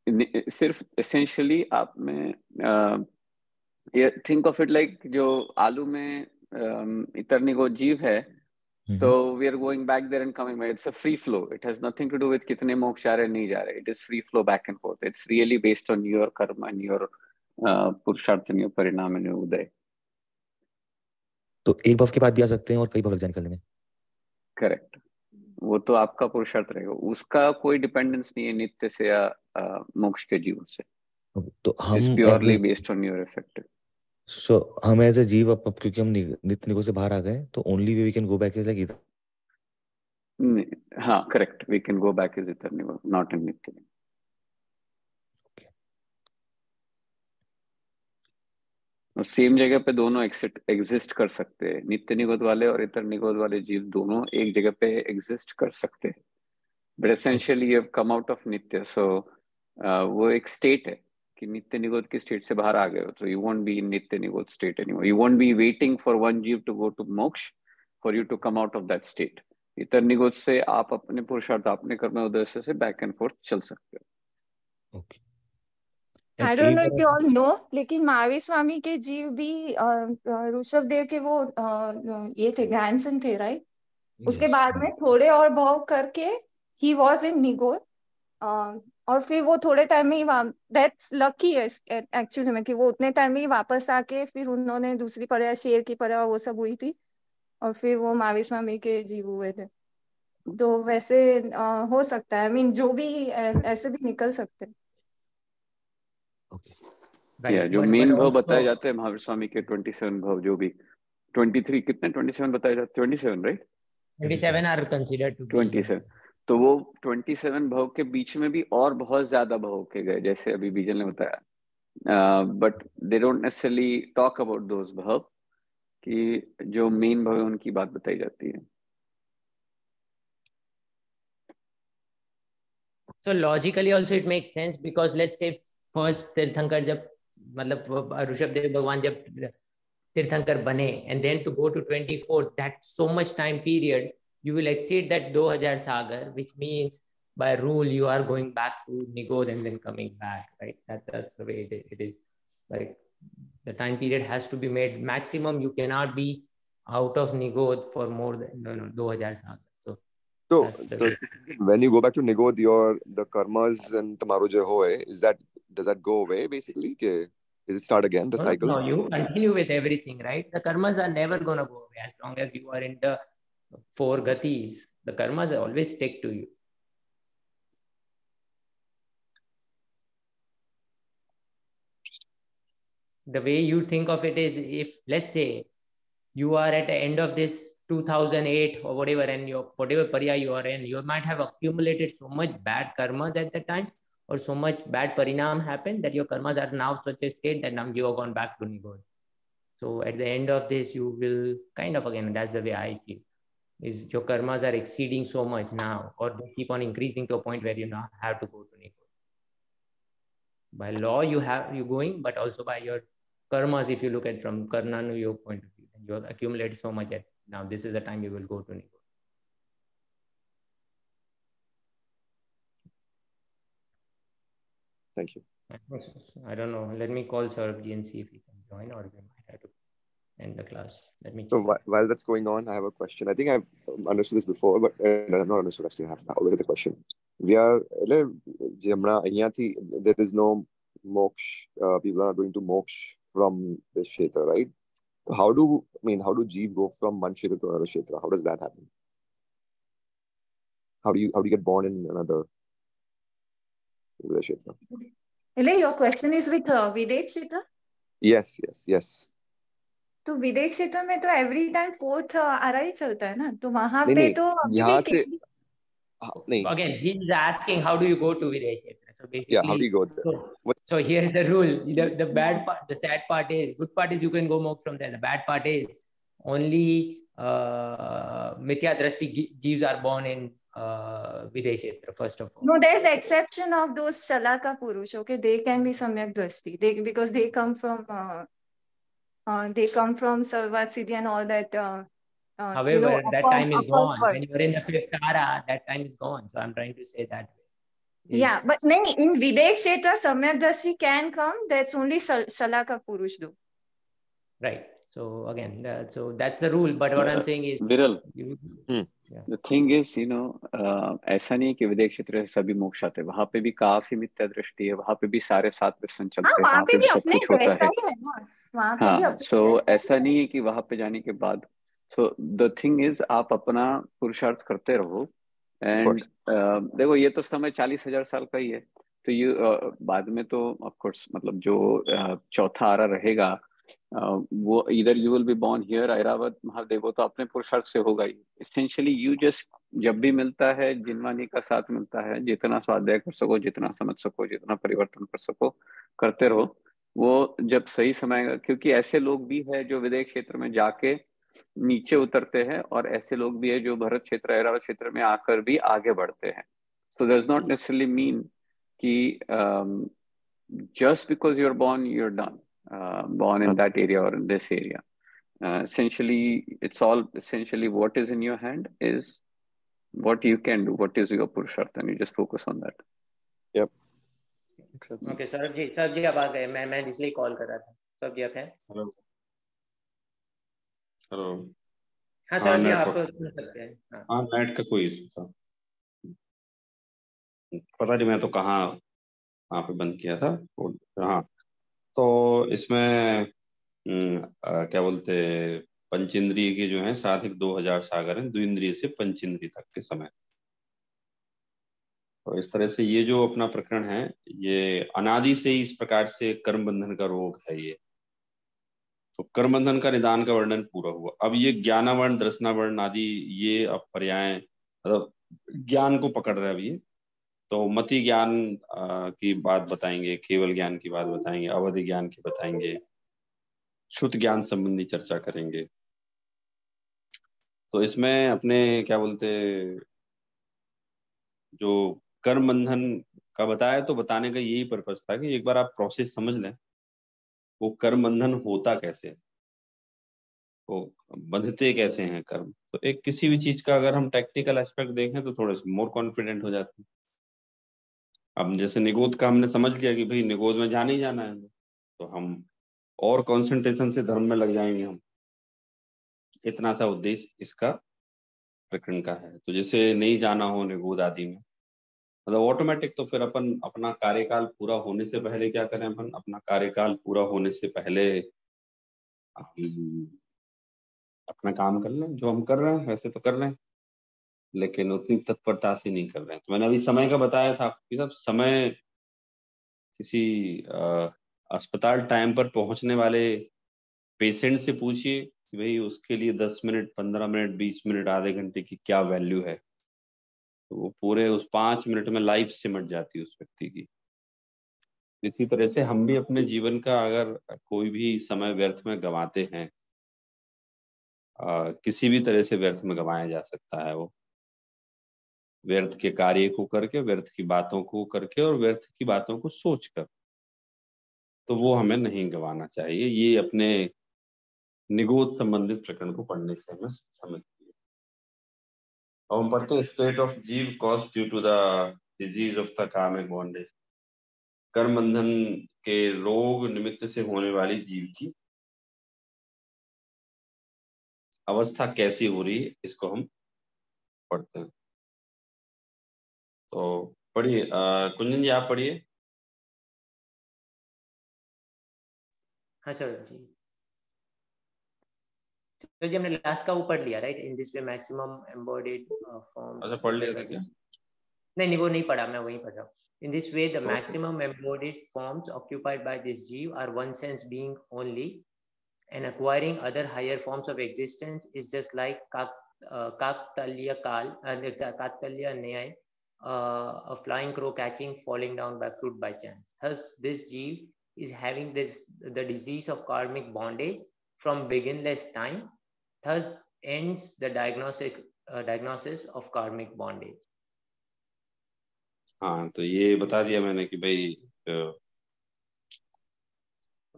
सिर्फ essentially आप में think of it like जो आलू में ईतर निगोध जीव है, तो we are going back there and coming back. It's a free flow. It has nothing to do with कितने मोक्ष जा रहे नहीं जा रहे. It is free flow back and forth. It's really based on your karma and your पुरुषार्थ and your परिणाम and उदय. तो एक भव के बाद भी आ सकते हैं और कई भव लग जाए निकलने में. करेक्ट, वो तो आपका पुरुषार्थ रहेगा, उसका कोई डिपेंडेंस नहीं है नित्य से या मोक्ष के जीवन से। तो हम it's purely based on your effect. So हम एज अ जीव अब क्योंकि हम नित्य निगोद से बाहर आ गए, तो only way we can go back is like इधर। हाँ correct, we can go back is इतर निगोद, नॉट इन नित्य निगोद। और सेम जगह पे दोनों एग्जिस्ट कर सकते हैं, नित्य निगोद वाले और इतर निगोद वाले जीव दोनों एक जगह पे एग्जिस्ट कर सकते हैं, but essentially you have come out of नित्य। सो वो एक स्टेट है कि नित्य निगोद की स्टेट से बाहर आ गए हो, तो you won't be in nitya nigod state anymore. You won't be waiting for one jiva to go to moksha for you to come out of that state. इतर निगोद से आप अपने पुरुषार्थ, अपने कर्म उद्देश्य से बैक एंड फोर्थ चल सकते हो। Okay, I don't know if you all know, लेकिन महावीर स्वामी के जीव भी ऋषभ देव के वो ये थे, ग्रैंडसन थे, राइट? उसके बाद में थोड़े और भाव करके ही वॉज इन निगोद, और फिर वो थोड़े टाइम में ही दैट्स लकी है एक्चुअली में कि वो उतने टाइम में ही वापस आके फिर उन्होंने दूसरी परया, शेर की परया वो सब हुई थी, और फिर वो महावीर स्वामी के जीव हुए थे। तो वैसे हो सकता है, आई मीन जो भी ऐसे भी निकल सकते हैं। जो मेन भाव बताए जाते हैं महावीर स्वामी के 27 भाव, जो भी 23 कितने 27 बताए जाते हैं, 27 right, 27 are considered to be 27। तो वो 27 भाव के बीच में भी और बहुत ज्यादा भाव के गए, जैसे अभी बीजल ने बताया, but they don't necessarily talk about those भाव, कि जो मेन भाव है उनकी बात बताई जाती है। So logically also it makes sense, because let's say first तीर्थंकर जब मतलब ऋषभ देव भगवान जब तीर्थंकर बने, and then to go to 24, that so much time period you will exceed that 2000 sagar, which means by rule you are going back to Nigod and then coming back, right? That's the way it is. Like the time period has to be made maximum. You cannot be out of Nigod for more than 2000 sagar. So when you go back to Nigod, the karmas and tamaro jo hoye, does that go away basically? Does it start again, the cycle? No, you continue with everything, right? The karmas are never going to go away as long as you are in the 4 gatis. The karmas always stick to you. The way you think of it is, if let's say you are at the end of this 2008 or whatever, and whatever parya you are in, you might have accumulated so much bad karmas at the time, or so much bad parinam happened that your karmas are now such a state that now you have gone back to Nigod. So at the end of this, you will kind of, again, that's the way I feel, is your karmas are exceeding so much now, or they keep on increasing to a point where you now have to go to Nigod. By law, you going, but also by your karmas, if you look at from Karnanu Yoga point of view, you have accumulated so much that now this is the time you will go to Nigod. Thank you. I don't know. Let me call Saurabh and see if he can join, or we might have to end the class. Let me check. So while that's going on, I have a question. I think I've understood this before, but not understood actually. I have already the question. We are, there is no moksha. People are not going to moksha from this kshetra, right? So how do jeev go from one kshetra to another kshetra? How does that happen? How do you get born in another kshetra? Your question is with Videk kshetra? Yes. तो विदेश क्षेत्र में तो every time 4th आ रहा ही चलता है ना, तो वहां पे तो यहाँ से नहीं. Again, he is asking how do you go to Videsh Kshetra? So basically, yeah, how do you go there? So here is the rule. The bad part, the sad part is, good part is you can go moksha from there. The bad part is only Mithya Drashti jeeves are born in Videsh Kshetra, first of all. No, there's exception of those Shalaka Purush. Okay, they can be Samyak Drashti. Because they come from Sarvat Siddhi and all that. However, that time is gone. When you're in the 5th ara, that time is gone. So I'm trying to say that. Yeah, but in Videsh Kshetra, Samyak Drashti can come. That's only Shalaka Purush do. Right. So again, so that's the rule. But what I'm saying is, Viral. The thing is, ऐसा नहीं कि विदेश क्षेत्र से सभी मोक्ष आते हैं, वहाँ पे भी काफी मिथ्या दृष्टि है, वहाँ पे भी सारे 7 व्यसन चलते हैं, वहाँ पे भी सब कुछ होता है। हाँ, so ऐसा नहीं है कि वहाँ पे जाने के बाद सो द थिंग इज, आप अपना पुरुषार्थ करते रहो एंड course. देखो ये तो समय 40,000 साल का ही है, तो ये बाद में तो ऑफ कोर्स मतलब जो चौथा आरा रहेगा वो इधर you will be born here Airavat Mahadev, वो तो अपने पुरुषार्थ से होगा ही। एसेंशियली यू जस्ट जब भी मिलता है जिनवानी का साथ मिलता है, जितना स्वाध्याय कर सको, जितना समझ सको, जितना परिवर्तन कर सको करते रहो। वो जब सही समय आएगा, क्योंकि ऐसे लोग भी है जो विदेश क्षेत्र में जाके नीचे उतरते हैं और ऐसे लोग भी है जो भरत क्षेत्र ऐरावत क्षेत्र में आकर भी आगे बढ़ते हैं। So does not necessarily mean कि just because you're born you're done, born in that area or in this area. Essentially it's all essentially what is in your hand is what you can do, what is your purusharth, and you just focus on that. Yep, makes sense. Okay Saurabh ji आप आ गए, मैं इसलिए call कर रहा था। सौरभ जी आप हैं? Hello hello. हाँ सौरभ जी आप सुन सकते हैं। हाँ, नेट का कोई इशू था, पता नहीं मैं तो कहाँ वहाँ पे बंद किया था। हाँ, तो इसमें क्या बोलते, पंचेंद्रिय के जो है साधिक 2000 सागर हैं, द्विंद्रिय से पंचेंद्रिय तक के समय। तो इस तरह से ये जो अपना प्रकरण है, ये अनादि से इस प्रकार से कर्म बंधन का रोग है ये। तो कर्म बंधन का निदान का वर्णन पूरा हुआ। अब ये ज्ञानावर्ण, दर्शनावर्ण आदि ये अब पर्याय मतलब ज्ञान को पकड़ रहे हैं अभी। तो मति ज्ञान की बात बताएंगे, केवल ज्ञान की बात बताएंगे, अवधि ज्ञान की बताएंगे, शुद्ध ज्ञान संबंधी चर्चा करेंगे। तो इसमें अपने क्या बोलते, जो कर्म बंधन का बताया, तो बताने का यही पर्पस था कि एक बार आप प्रोसेस समझ लें, वो कर्म बंधन होता कैसे, वो बंधते कैसे हैं कर्म। तो एक किसी भी चीज का अगर हम टेक्निकल एस्पेक्ट देखें तो थोड़े से मोर कॉन्फिडेंट हो जाते हैं। अब जैसे निगोद का हमने समझ लिया कि भाई निगोद में जाना ही जाना है, तो हम और कंसंट्रेशन से धर्म में लग जाएंगे हम। इतना सा उद्देश्य इसका प्रकरण का है। तो जैसे नहीं जाना हो निगोद आदि में, मतलब ऑटोमेटिक, तो फिर अपन अपना कार्यकाल पूरा होने से पहले क्या करें, अपन अपना कार्यकाल पूरा होने से पहले हम अपना काम कर लें। जो हम कर रहे हैं वैसे तो कर रहे हैं, लेकिन उतनी तत्परता से नहीं कर रहे हैं। तो मैंने अभी समय का बताया था कि सब समय किसी अस्पताल टाइम पर पहुंचने वाले पेशेंट से पूछिए कि भाई उसके लिए 10 मिनट, 15 मिनट, 20 मिनट, आधे घंटे की क्या वैल्यू है, तो वो पूरे उस 5 मिनट में लाइफ सिमट जाती है उस व्यक्ति की। इसी तरह से हम भी अपने जीवन का अगर कोई भी समय व्यर्थ में गंवाते हैं, किसी भी तरह से व्यर्थ में गंवाया जा सकता है वो, व्यर्थ के कार्य को करके, व्यर्थ की बातों को करके और व्यर्थ की बातों को सोचकर, तो वो हमें नहीं गंवाना चाहिए। ये अपने निगोद संबंधित प्रकरण को पढ़ने से हमें समझती है। और हम पढ़ते हैं स्टेट ऑफ जीव cause due to the disease of the karmic bondage. कर्म बंधन के रोग निमित्त से होने वाली जीव की अवस्था कैसी हो रही है, इसको हम पढ़ते हैं। तो पढ़िए, कुंजन जी आप पढ़िए। हाँ सर जी, तो जी हमने लास्ट का वो पढ़ लिया right, in this way maximum embodied form. अच्छा, पढ़ लिया था क्या? नहीं वो नहीं पढ़ा, मैं वही पढ़ रहा हूँ। In this way, the maximum embodied forms occupied by this jeev are one sense being only, and acquiring other higher forms of existence is just like Kaktalya Nyay, a flying crow catching falling down by fruit by chance. Thus, this jeev is having the disease of karmic bondage from beginless time. Thus ends the diagnosis of karmic bondage. हाँ, तो ये बता दिया मैंने कि भाई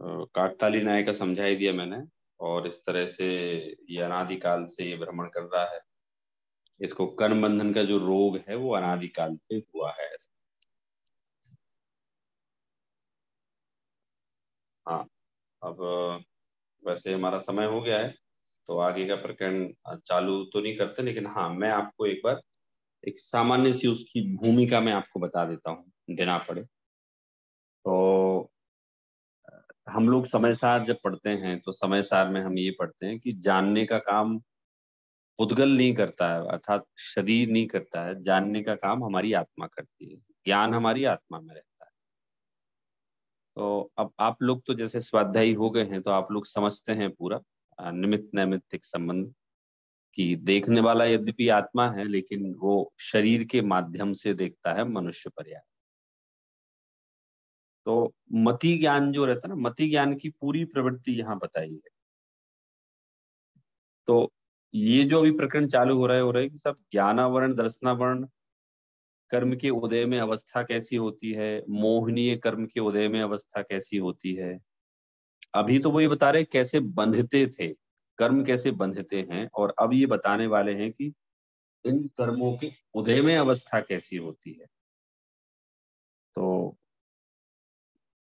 काकताली न्याय का समझा ही दिया मैंने। और इस तरह से ये अनादिकाल से ये भ्रमण कर रहा है। इसको कर्म बंधन का जो रोग है वो अनादिकाल से हुआ है। हाँ, अब वैसे हमारा समय हो गया है, तो आगे का प्रकरण चालू तो नहीं करते, लेकिन हाँ मैं आपको एक बार एक सामान्य सी उसकी भूमिका में आपको बता देता हूँ, देना पड़े तो। हम लोग समय सार जब पढ़ते हैं तो समय सार में हम ये पढ़ते हैं कि जानने का काम पुद्गल नहीं करता है, अर्थात शरीर नहीं करता है। जानने का काम हमारी आत्मा करती है, ज्ञान हमारी आत्मा में रहता है। तो अब आप लोग तो जैसे स्वाध्यायी हो गए हैं, तो आप लोग समझते हैं पूरा निमित्त नैमित्तिक संबंध, कि देखने वाला यद्यपि आत्मा है, लेकिन वो शरीर के माध्यम से देखता है मनुष्य पर्याय। तो मति ज्ञान जो रहता है ना, मति ज्ञान की पूरी प्रवृत्ति यहाँ बताई है। तो ये जो अभी प्रकरण चालू हो रहा है कि सब ज्ञानावरण दर्शनावरण कर्म के उदय में अवस्था कैसी होती है, मोहनीय कर्म के उदय में अवस्था कैसी होती है। अभी तो वो ये बता रहे कैसे बंधते थे, कर्म कैसे बंधते हैं, और अब ये बताने वाले हैं कि इन कर्मों के उदय में अवस्था कैसी होती है। तो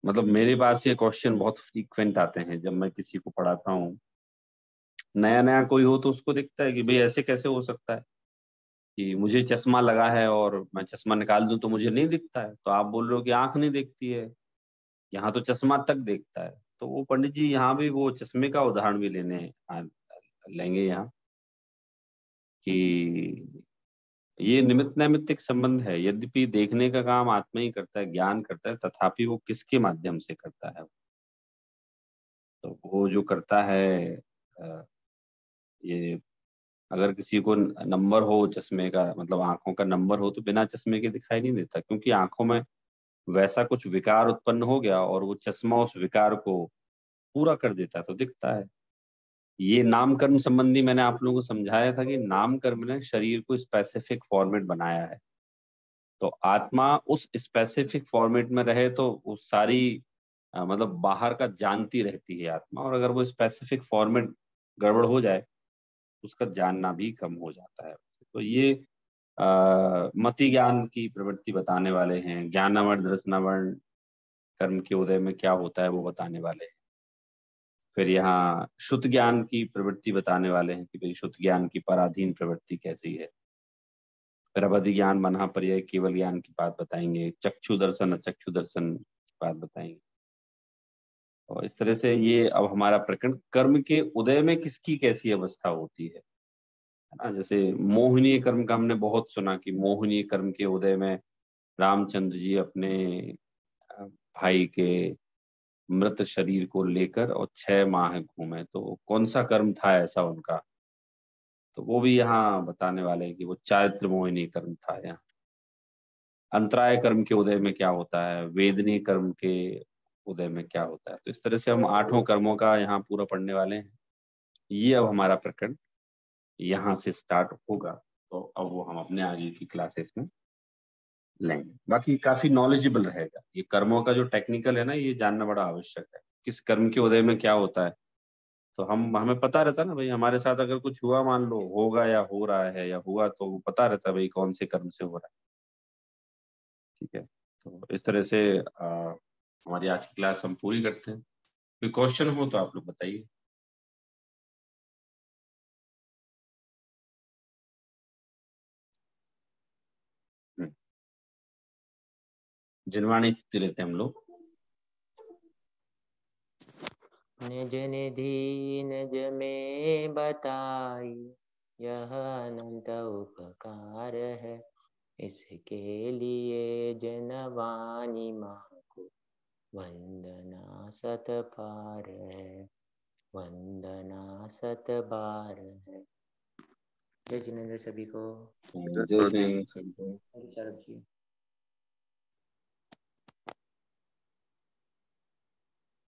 मतलब मेरे पास ये क्वेश्चन बहुत फ्रीक्वेंट आते हैं जब मैं किसी को पढ़ाता हूँ। नया नया कोई हो तो उसको दिखता है कि भाई ऐसे कैसे हो सकता है कि मुझे चश्मा लगा है और मैं चश्मा निकाल दूं तो मुझे नहीं दिखता है। तो आप बोल रहे हो कि आंख नहीं देखती है, यहाँ तो चश्मा तक देखता है। तो वो पंडित जी यहाँ भी वो चश्मे का उदाहरण भी लेंगे यहाँ, कि ये निमित्त नैमित्तिक संबंध है। यद्यपि देखने का काम आत्मा ही करता है, ज्ञान करता है, तथापि वो किसके माध्यम से करता है। तो वो जो करता है ये, अगर किसी को नंबर हो चश्मे का, मतलब आंखों का नंबर हो, तो बिना चश्मे के दिखाई नहीं देता, क्योंकि आंखों में वैसा कुछ विकार उत्पन्न हो गया और वो चश्मा उस विकार को पूरा कर देता है, तो दिखता है। ये नाम कर्म संबंधी मैंने आप लोगों को समझाया था कि नाम कर्म ने शरीर को स्पेसिफिक फॉर्मेट बनाया है। तो आत्मा उस स्पेसिफिक फॉर्मेट में रहे तो वो सारी मतलब बाहर का जानती रहती है आत्मा, और अगर वो स्पेसिफिक फॉर्मेट गड़बड़ हो जाए उसका जानना भी कम हो जाता है। तो ये मति ज्ञान की प्रवृत्ति बताने वाले हैं। ज्ञानावरण दर्शनावरण कर्म के उदय में क्या होता है वो बताने वाले हैं। फिर यहाँ शुद्ध ज्ञान की प्रवृत्ति बताने वाले हैं कि भाई शुद्ध ज्ञान की पराधीन प्रवृत्ति कैसी है। फिर अवधि ज्ञान मना पर्याय केवल ज्ञान की बात बताएंगे। चक्षु दर्शन अचक्षु दर्शन की बात बताएंगे। और इस तरह से ये अब हमारा प्रकरण कर्म के उदय में किसकी कैसी अवस्था होती है ना। जैसे मोहिनी कर्म का हमने बहुत सुना कि मोहिनी कर्म के उदय में रामचंद्र जी अपने भाई के मृत शरीर को लेकर और 6 माह घूमे। तो कौन सा कर्म था ऐसा उनका, तो वो भी यहाँ बताने वाले हैं कि वो चारित्र मोहिनी कर्म था। यहाँ अंतराय कर्म के उदय में क्या होता है, वेदनी कर्म के उदय में क्या होता है। तो इस तरह से हम 8 कर्मों का यहाँ पूरा पढ़ने वाले हैं। ये अब हमारा प्रकरण यहाँ से स्टार्ट होगा, तो अब वो हम अपने आगे की क्लासेस में लेंगे। बाकी काफी नॉलेजेबल रहेगा। ये कर्मों का जो टेक्निकल है ना, ये जानना बड़ा आवश्यक है, किस कर्म के उदय में क्या होता है। तो हमें पता रहता है ना भाई, हमारे साथ अगर कुछ हुआ, मान लो होगा या हो रहा है या हुआ, तो वो पता रहता है भाई कौन से कर्म से हो रहा है। ठीक है, तो इस तरह से हमारी आज की क्लास हम पूरी करते हैं। कोई क्वेश्चन हो तो आप लोग बताइए। जिनवाणी स्थिति लेते हैं हम लोग। निज निधि निज में बताई, यह अनंत उपकार है। इसके लिए जनवाणी माँ को वंदना सत पार है, वंदना सत बार है। जय जिनेंद्र सभी को। जय जय। जी।